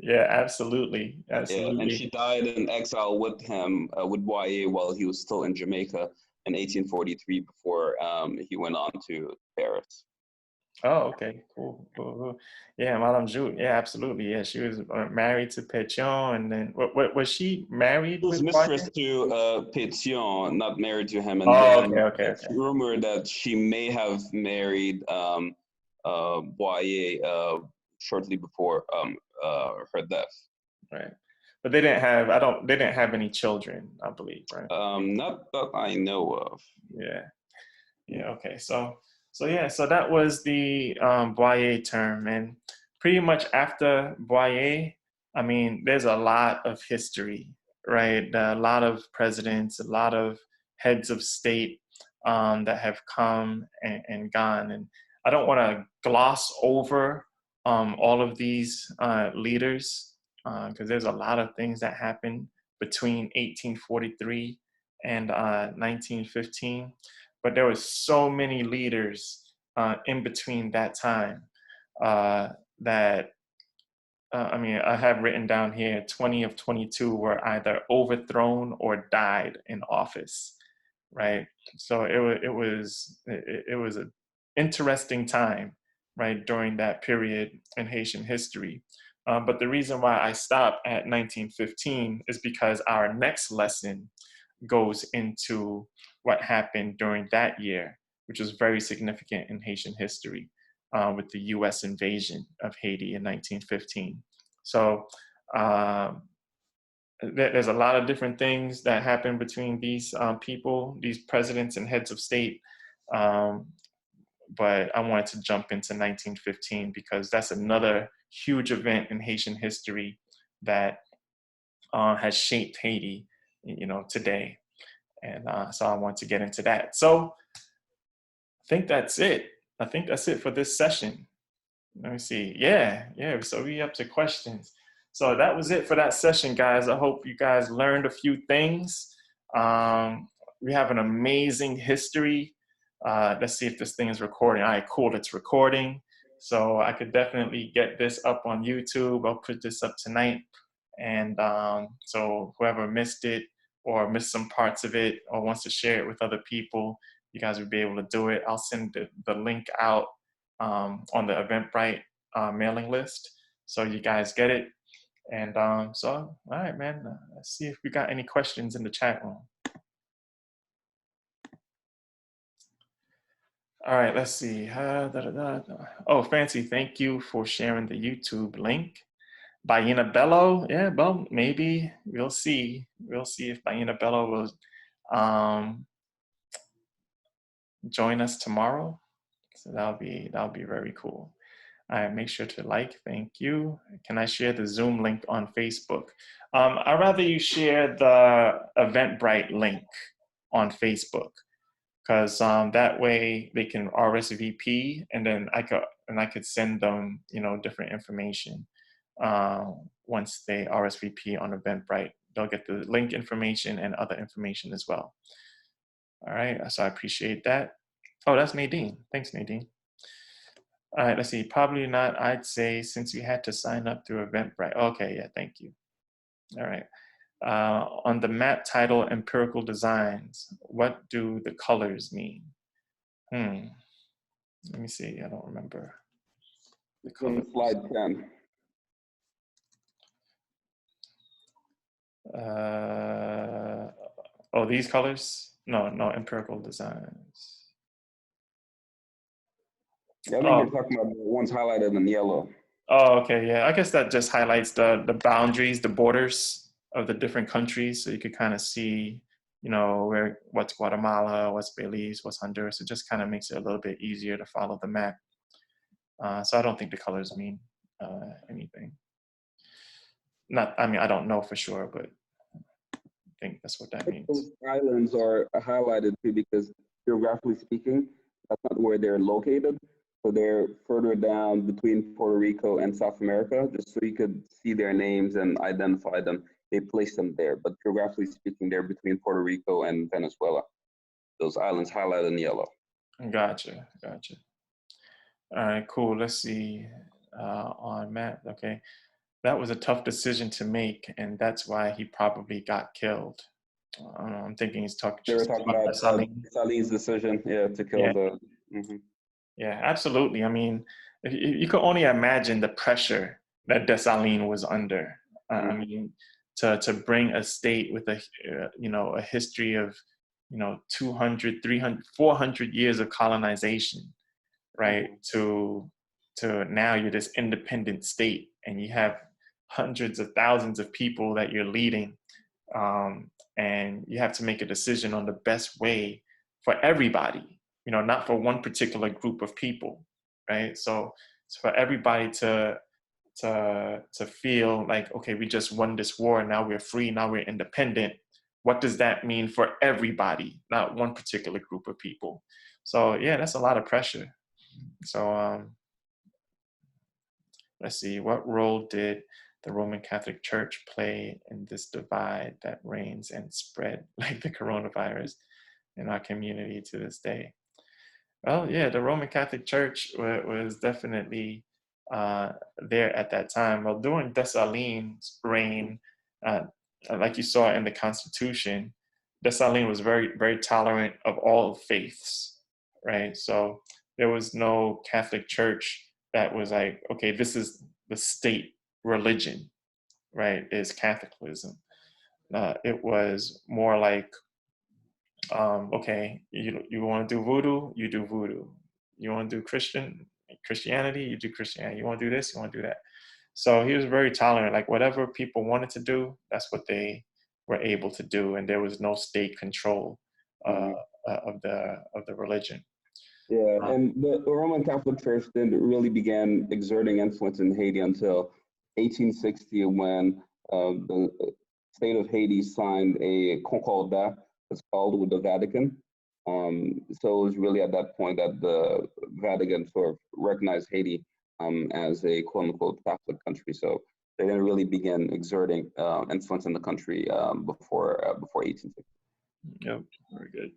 Yeah, absolutely. Yeah, and she died in exile with him, with Boyer, while he was still in Jamaica in 1843 before he went on to Paris. Oh, okay, cool. Yeah, Madame Jude. Yeah, absolutely. Yeah, she was married to Pétion, and then what was she married She was with Boyer? mistress to Pétion, not married to him. And Oh, then okay. it's rumored that she may have married Boyer shortly before her death. Right, but they didn't have any children, I believe, right? Not that I know of. Yeah. Okay. So that was the Boyer term, and pretty much after Boyer, I mean, there's a lot of history, right? A lot of presidents, a lot of heads of state that have come and gone, and I don't want to gloss over all of these leaders because there's a lot of things that happened between 1843 and 1915. But there was so many leaders in between that time that I mean, I have written down here 20 of 22 were either overthrown or died in office, right? So it was an interesting time, right, during that period in Haitian history. But the reason why I stop at 1915 is because our next lesson goes into what happened during that year, which was very significant in Haitian history with the US invasion of Haiti in 1915. So there's a lot of different things that happened between these people, these presidents and heads of state. But I wanted to jump into 1915 because that's another huge event in Haitian history that has shaped Haiti, today. And so I want to get into that. So I think that's it. I think that's it for this session. Let me see. Yeah. So we up to questions. So that was it for that session, guys. I hope you guys learned a few things. We have an amazing history. Let's see if this thing is recording. All right, cool. It's recording. So I could definitely get this up on YouTube. I'll put this up tonight. And so whoever missed it or missed some parts of it or wants to share it with other people, you guys will be able to do it. I'll send the link out on the Eventbrite mailing list so you guys get it. And so, all right, man, let's see if we got any questions in the chat room. All right, let's see. Oh, Fancy, thank you for sharing the YouTube link. Baina Bello, yeah, well, maybe we'll see. We'll see if Baina Bello will join us tomorrow. So that'll be very cool. All right, make sure to like. Thank you. Can I share the Zoom link on Facebook? I'd rather you share the Eventbrite link on Facebook because that way they can RSVP and then I could send them different information. Once they RSVP on Eventbrite, they'll get the link information and other information as well. All right, so I appreciate that. Oh, that's Nadine. Thanks, Nadine. All right, let's see. Probably not. I'd say since you had to sign up through Eventbrite. Okay, yeah, thank you. All right. On the map title, Empirical Designs, what do the colors mean? Let me see. I don't remember the colors. Slide 10. Oh, these colors? No, Empirical Designs. Yeah, I think you're talking about the ones highlighted in yellow. Oh, okay, yeah. I guess that just highlights the boundaries, the borders of the different countries, so you could kind of see, what's Guatemala, what's Belize, what's Honduras. It just kind of makes it a little bit easier to follow the map. So I don't think the colors mean anything. I don't know for sure, but I think that's what that means. Those islands are highlighted too because geographically speaking, that's not where they're located. So they're further down between Puerto Rico and South America, just so you could see their names and identify them. They place them there, but geographically speaking, they're between Puerto Rico and Venezuela. Those islands highlighted in yellow. Gotcha. All right, cool. Let's see on map. Okay, that was a tough decision to make, and that's why he probably got killed. I'm thinking he's talking. They were talking about Dessalines' decision, to kill the. Yeah, absolutely. I mean, you could only imagine the pressure that Dessalines was under. I mean, to bring a state with a history of 200, 300, 400 years of colonization, right? To now you're this independent state and you have hundreds of thousands of people that you're leading, and you have to make a decision on the best way for everybody, not for one particular group of people, right? So it's for everybody to feel like, okay, we just won this war, now we're free, now we're independent. What does that mean for everybody, not one particular group of people? So yeah, that's a lot of pressure. So let's see, what role did the Roman Catholic Church play in this divide that reigns and spread like the coronavirus in our community to this day? Well, yeah, the Roman Catholic Church was definitely there at that time. Well, during Dessalines' reign, like you saw in the Constitution, Dessalines was very, very tolerant of all faiths, right? So there was no Catholic Church that was like, okay, this is the state religion, right, is Catholicism. It was more like, okay, you want to do voodoo, you do voodoo. You want to do Christianity, you do Christianity. You want to do this, you want to do that. So he was very tolerant. Like whatever people wanted to do, that's what they were able to do, and there was no state control of the religion. Yeah, and the Roman Catholic Church didn't really begin exerting influence in Haiti until 1860, when the state of Haiti signed a concordat, it's called, with the Vatican. So it was really at that point that the Vatican sort of recognized Haiti as a quote-unquote Catholic country. So they didn't really begin exerting influence in the country before 1860. Yep, very good.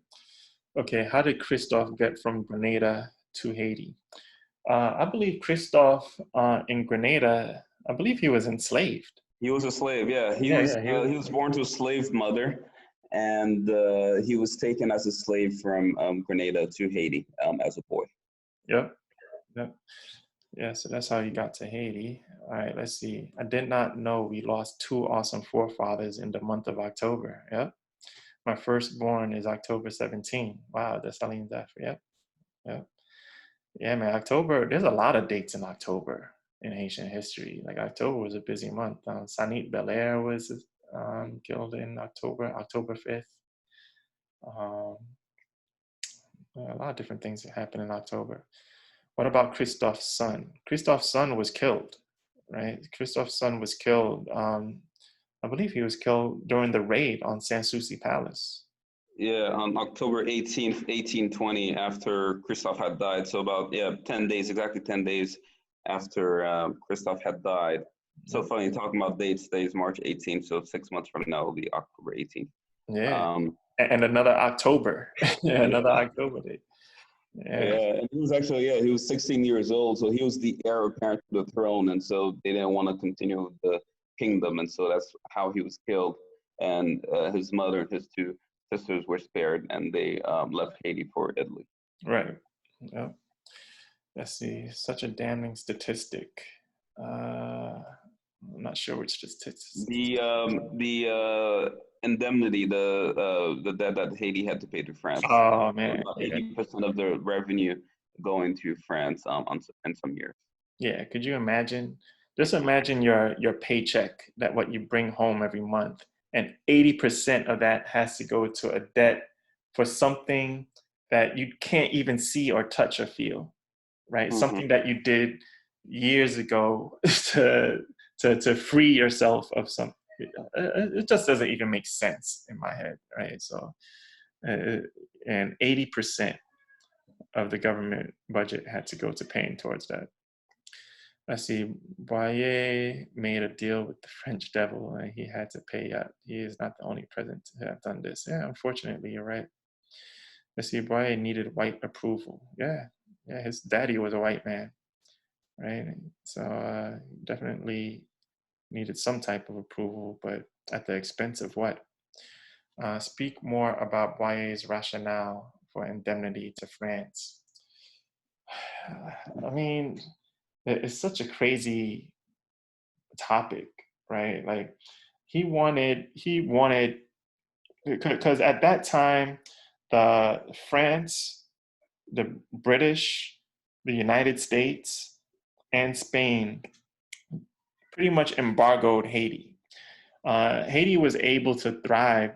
Okay, how did Christophe get from Grenada to Haiti? I believe Christophe in Grenada, I believe he was enslaved. He was a slave, yeah. He was born to a slave mother, and he was taken as a slave from Grenada to Haiti as a boy. Yep. Yeah, so that's how he got to Haiti. All right, let's see. I did not know we lost two awesome forefathers in the month of October. Yep. My firstborn is October 17. Wow, Dessalines after. Yep. Yeah, man, October, there's a lot of dates in October in Haitian history. Like October was a busy month. Sanit Belair was killed in October 5th. A lot of different things that happened in October. What about Christophe's son? Christophe's son was killed, right? Christophe's son was killed. I believe he was killed during the raid on Sanssouci Palace. Yeah, on October 18th, 1820, after Christophe had died. So about, 10 days, exactly 10 days after Christophe had died. So funny, talking about dates, today is March 18th, so 6 months from now will be October 18th. Yeah, and another October, another October date. Yeah, Yeah, and he was actually, he was 16 years old, so he was the heir apparent to the throne, and so they didn't want to continue the kingdom, and so that's how he was killed. And his mother and his two sisters were spared, and they left Haiti for Italy. right. Yeah. Let's see. Such a damning statistic. I'm not sure which statistic. The indemnity, the debt that Haiti had to pay to France, Oh man, about yeah, 80% of the revenue going to France in some years. yeah. Could you imagine? Just imagine your paycheck, that what you bring home every month, and 80% of that has to go to a debt for something that you can't even see or touch or feel, right? Mm-hmm. Something that you did years ago to free yourself of some. It just doesn't even make sense in my head, right? So, uh, and 80% of the government budget had to go to paying towards that. Let's see, Boyer made a deal with the French devil and he had to pay up. He is not the only president to have done this. Yeah, unfortunately, you're right. Let's see, Boyer needed white approval. Yeah, yeah, his daddy was a white man, right? So definitely needed some type of approval, but at the expense of what? Speak more about Boyer's rationale for indemnity to France. I mean, it's such a crazy topic, right? Like he wanted, because at that time, the France, the British, the United States, and Spain pretty much embargoed Haiti. Haiti was able to thrive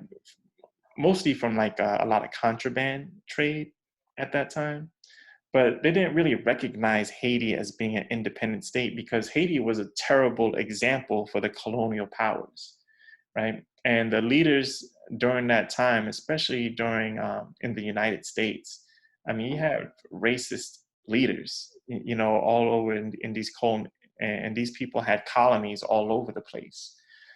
mostly from like a lot of contraband trade at that time, but they didn't really recognize Haiti as being an independent state because Haiti was a terrible example for the colonial powers, right? And the leaders during that time, especially during in the United States, I mean, you had racist leaders, you know, all over in these and these people had colonies all over the place.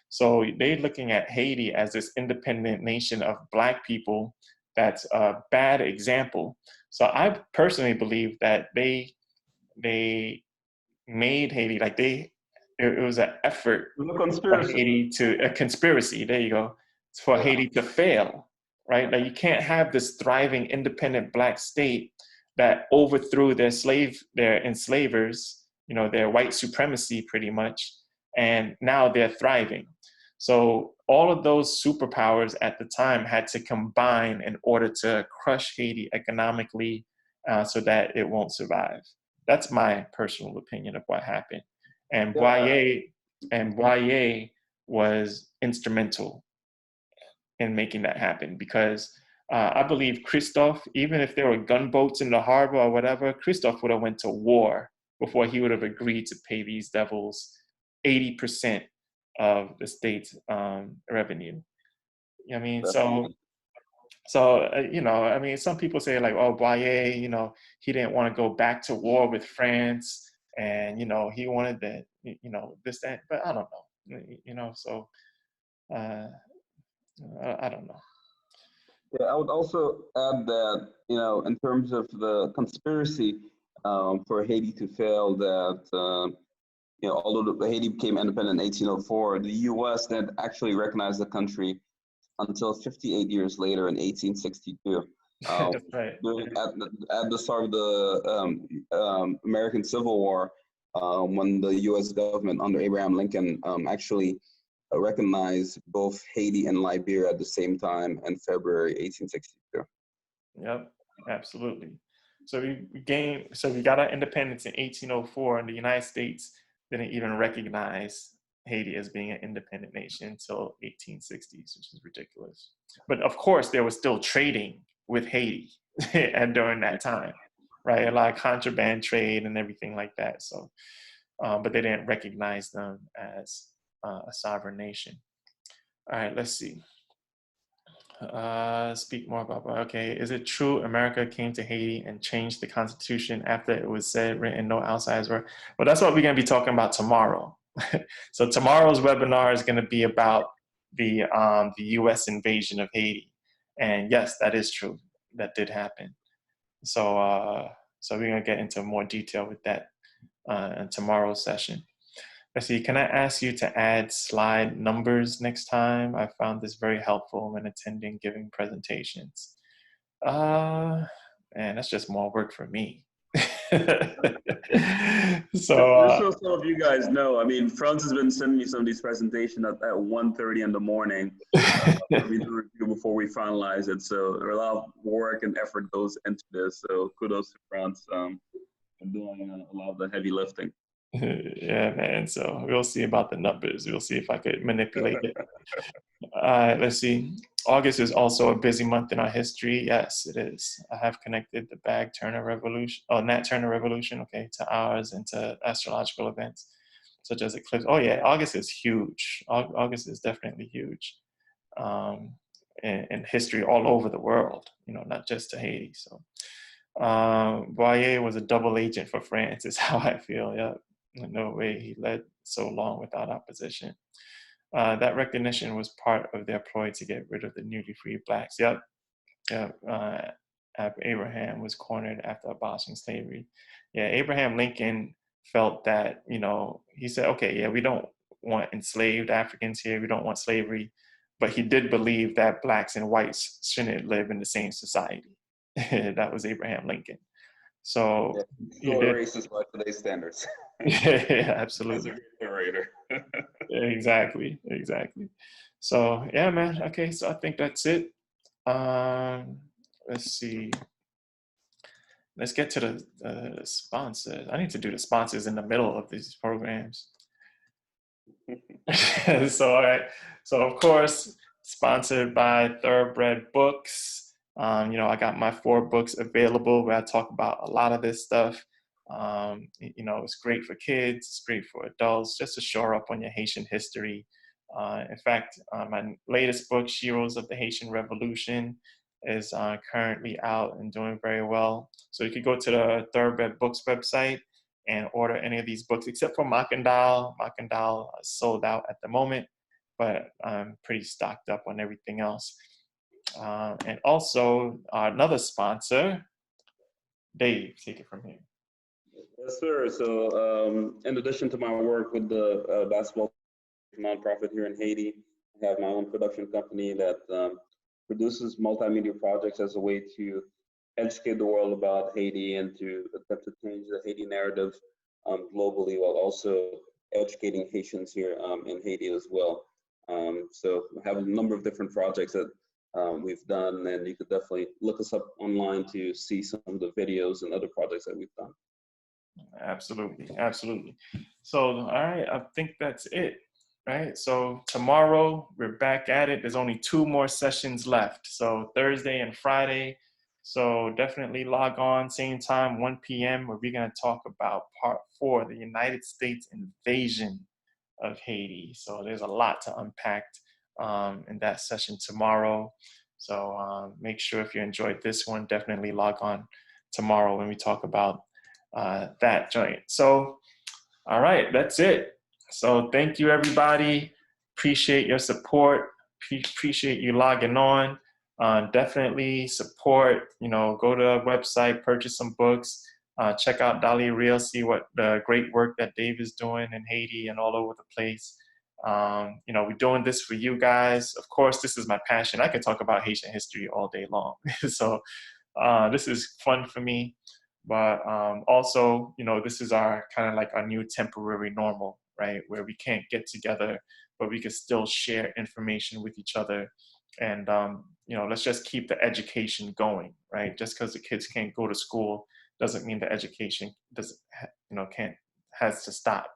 So they're looking at Haiti as this independent nation of Black people. That's a bad example. So I personally believe that they made Haiti, like it was an effort The for conspiracy. Haiti to, a conspiracy, there you go, for Yeah. Haiti to fail, right? Like you can't have this thriving independent Black state that overthrew their enslavers, you know, their white supremacy pretty much, and now they're thriving. So all of those superpowers at the time had to combine in order to crush Haiti economically, so that it won't survive. That's my personal opinion of what happened. And Yeah. Boyer was instrumental in making that happen because I believe Christophe, even if there were gunboats in the harbor or whatever, Christophe would have went to war before he would have agreed to pay these devils 80% of the state's revenue. You know what I mean? Definitely. You know, I mean, some people say like, oh, Boyer, you know, he didn't want to go back to war with France, and you know, he wanted that, you know, this that, but I don't know, you know, so uh, I don't know. Yeah, I would also add that, in terms of the conspiracy for Haiti to fail, that although Haiti became independent in 1804, the U.S. didn't actually recognize the country until 58 years later in 1862. That's right. At the start of the American Civil War, when the U.S. government under Abraham Lincoln actually recognized both Haiti and Liberia at the same time in February 1862. Yep, absolutely. So we got our independence in 1804, and the United States didn't even recognize Haiti as being an independent nation until 1860s, which is ridiculous. But of course, they were still trading with Haiti and during that time, right? A lot of contraband trade and everything like that. So, but they didn't recognize them as a sovereign nation. All right, let's see. Speak more about, okay, is it true America came to Haiti and changed the Constitution after it was said, written, no outsiders were? Well, that's what we're going to be talking about tomorrow. So tomorrow's webinar is going to be about the U.S. invasion of Haiti. And yes, that is true. That did happen. So we're gonna get into more detail with that in tomorrow's session. Let's see, can I ask you to add slide numbers next time? I found this very helpful when attending giving presentations. Man, that's just more work for me. So Just so some of you guys know, I mean, Frantz has been sending me some of these presentations at 1:30 in the morning. We do review before we finalize it. So a lot of work and effort goes into this. So kudos to Frantz for doing a lot of the heavy lifting. yeah, man. So we'll see about the numbers. We'll see if I could manipulate it. Let's see. August is also a busy month in our history. Yes, it is. I have connected the Bag Turner Revolution, Nat Turner Revolution, okay, to ours and to astrological events such as eclipse. Oh yeah, August is huge. August is definitely huge in history all over the world. You know, not just to Haiti. So Boyer was a double agent for France. Is how I feel. Yeah, no way he led so long without opposition. That recognition was part of their ploy to get rid of the newly freed blacks. Yep. Abraham was cornered after abolishing slavery. Yeah, Abraham Lincoln felt that, you know, he said, okay, yeah, we don't want enslaved Africans here. We don't want slavery. But he did believe that blacks and whites shouldn't live in the same society. That was Abraham Lincoln. So yeah, still a racist by today's standards. Yeah, absolutely. That's a great narrator. Exactly. So yeah, man. Okay, so I think that's it. Let's see. Let's get to the sponsors. I need to do the sponsors in the middle of these programs. So all right. So of course, sponsored by Thoroughbred Books. You know, I got my 4 books available where I talk about a lot of this stuff. You know, it's great for kids, it's great for adults, just to shore up on your Haitian history. In fact, my latest book, Sheroes of the Haitian Revolution, is currently out and doing very well. So you could go to the Thoroughbred Books website and order any of these books, except for Makandal. Makandal is sold out at the moment, but I'm pretty stocked up on everything else. And also another sponsor, Dave, take it from here. Yes, sir. So in addition to my work with the basketball nonprofit here in Haiti, I have my own production company that produces multimedia projects as a way to educate the world about Haiti and to attempt to change the Haiti narrative globally, while also educating Haitians here in Haiti as well. So I have a number of different projects that we've done, and you could definitely look us up online to see some of the videos and other projects that we've done. Absolutely. So, all right, I think that's it, right? So tomorrow we're back at it. There's only 2 more sessions left. So Thursday and Friday. So definitely log on, same time, 1 p.m., where we're going to talk about part 4, the United States invasion of Haiti. So there's a lot to unpack in that session tomorrow. So make sure if you enjoyed this one, definitely log on tomorrow when we talk about that joint. So, all right, that's it. So thank you, everybody. Appreciate your support. Appreciate you logging on. Definitely support, you know, go to our website, purchase some books, check out Dali Real, see what the great work that Dave is doing in Haiti and all over the place. You know, we're doing this for you guys. Of course, this is my passion. I could talk about Haitian history all day long. So this is fun for me. But also, you know, this is our kind of like our new temporary normal, right? Where we can't get together, but we can still share information with each other. And, you know, let's just keep the education going, right? Just because the kids can't go to school doesn't mean the education doesn't, you know, has to stop,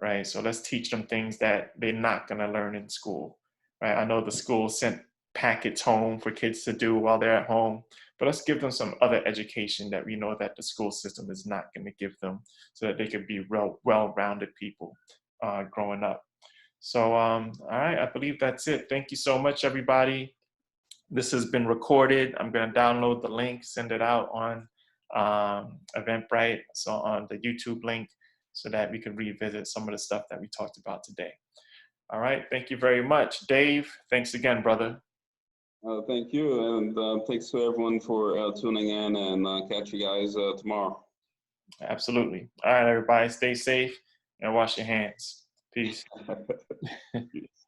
right? So let's teach them things that they're not going to learn in school, right? I know the school sent packets home for kids to do while they're at home, but let's give them some other education that we know that the school system is not going to give them, so that they can be well-rounded people growing up. So, all right, I believe that's it. Thank you so much, everybody. This has been recorded. I'm going to download the link, send it out on Eventbrite, so on the YouTube link, so that we can revisit some of the stuff that we talked about today. All right, thank you very much. Dave, thanks again, brother. Thank you, and thanks to everyone for tuning in, and catch you guys tomorrow. Absolutely. All right, everybody, stay safe and wash your hands. Peace. Peace.